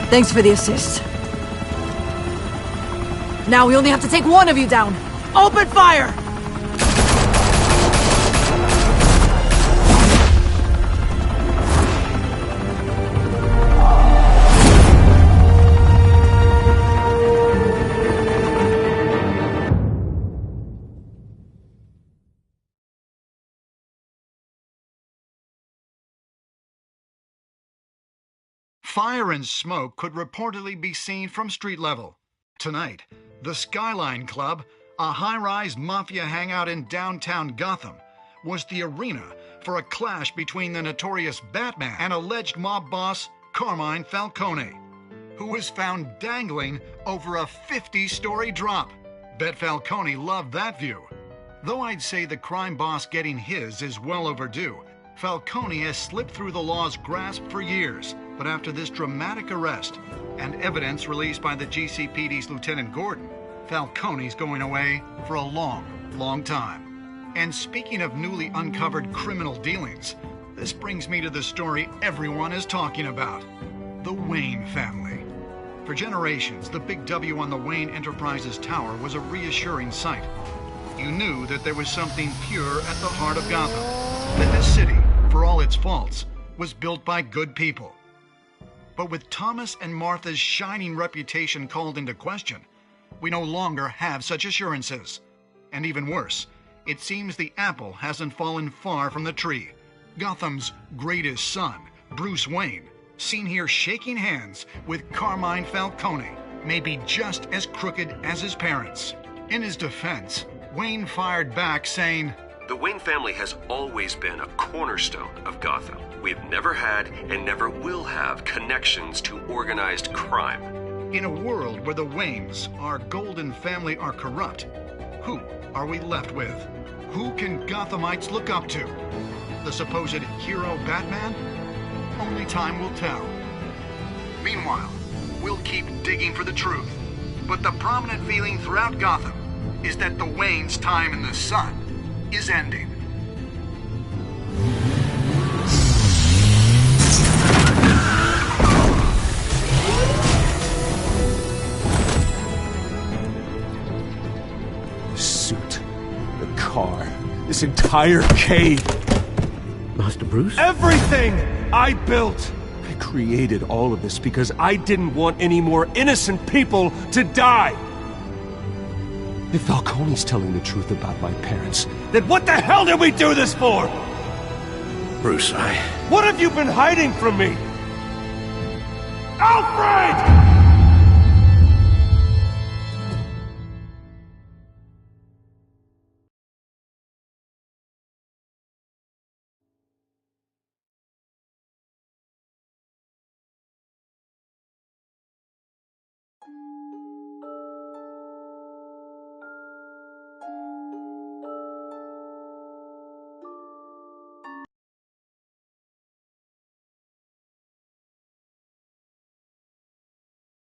Thanks for the assist. Now we only have to take one of you down. Open fire!
Fire and smoke could reportedly be seen from street level. Tonight, the Skyline Club, a high-rise mafia hangout in downtown Gotham, was the arena for a clash between the notorious Batman and alleged mob boss Carmine Falcone, who was found dangling over a 50-story drop. Bet Falcone loved that view. Though I'd say the crime boss getting his is well overdue, Falcone has slipped through the law's grasp for years. But after this dramatic arrest and evidence released by the GCPD's Lieutenant Gordon, Falcone's going away for a long, long time. And speaking of newly uncovered criminal dealings, this brings me to the story everyone is talking about: the Wayne family. For generations, the big W on the Wayne Enterprises Tower was a reassuring sight. You knew that there was something pure at the heart of Gotham, that this city, for all its faults, was built by good people. But with Thomas and Martha's shining reputation called into question, we no longer have such assurances. And even worse, it seems the apple hasn't fallen far from the tree. Gotham's greatest son, Bruce Wayne, seen here shaking hands with Carmine Falcone, may be just as crooked as his parents. In his defense, Wayne fired back saying,
"The Wayne family has always been a cornerstone of Gotham. We've never had and never will have connections to organized crime."
In a world where the Waynes, our golden family, are corrupt, who are we left with? Who can Gothamites look up to? The supposed hero Batman? Only time will tell. Meanwhile, we'll keep digging for the truth. But the prominent feeling throughout Gotham is that the Waynes' time in the sun is ending.
The suit, the car, this entire cave.
Master Bruce?
Everything I built! I created all of this because I didn't want any more innocent people to die! If Falcone's telling the truth about my parents, then what the hell did we do this for?
Bruce,
What have you been hiding from me? Alfred!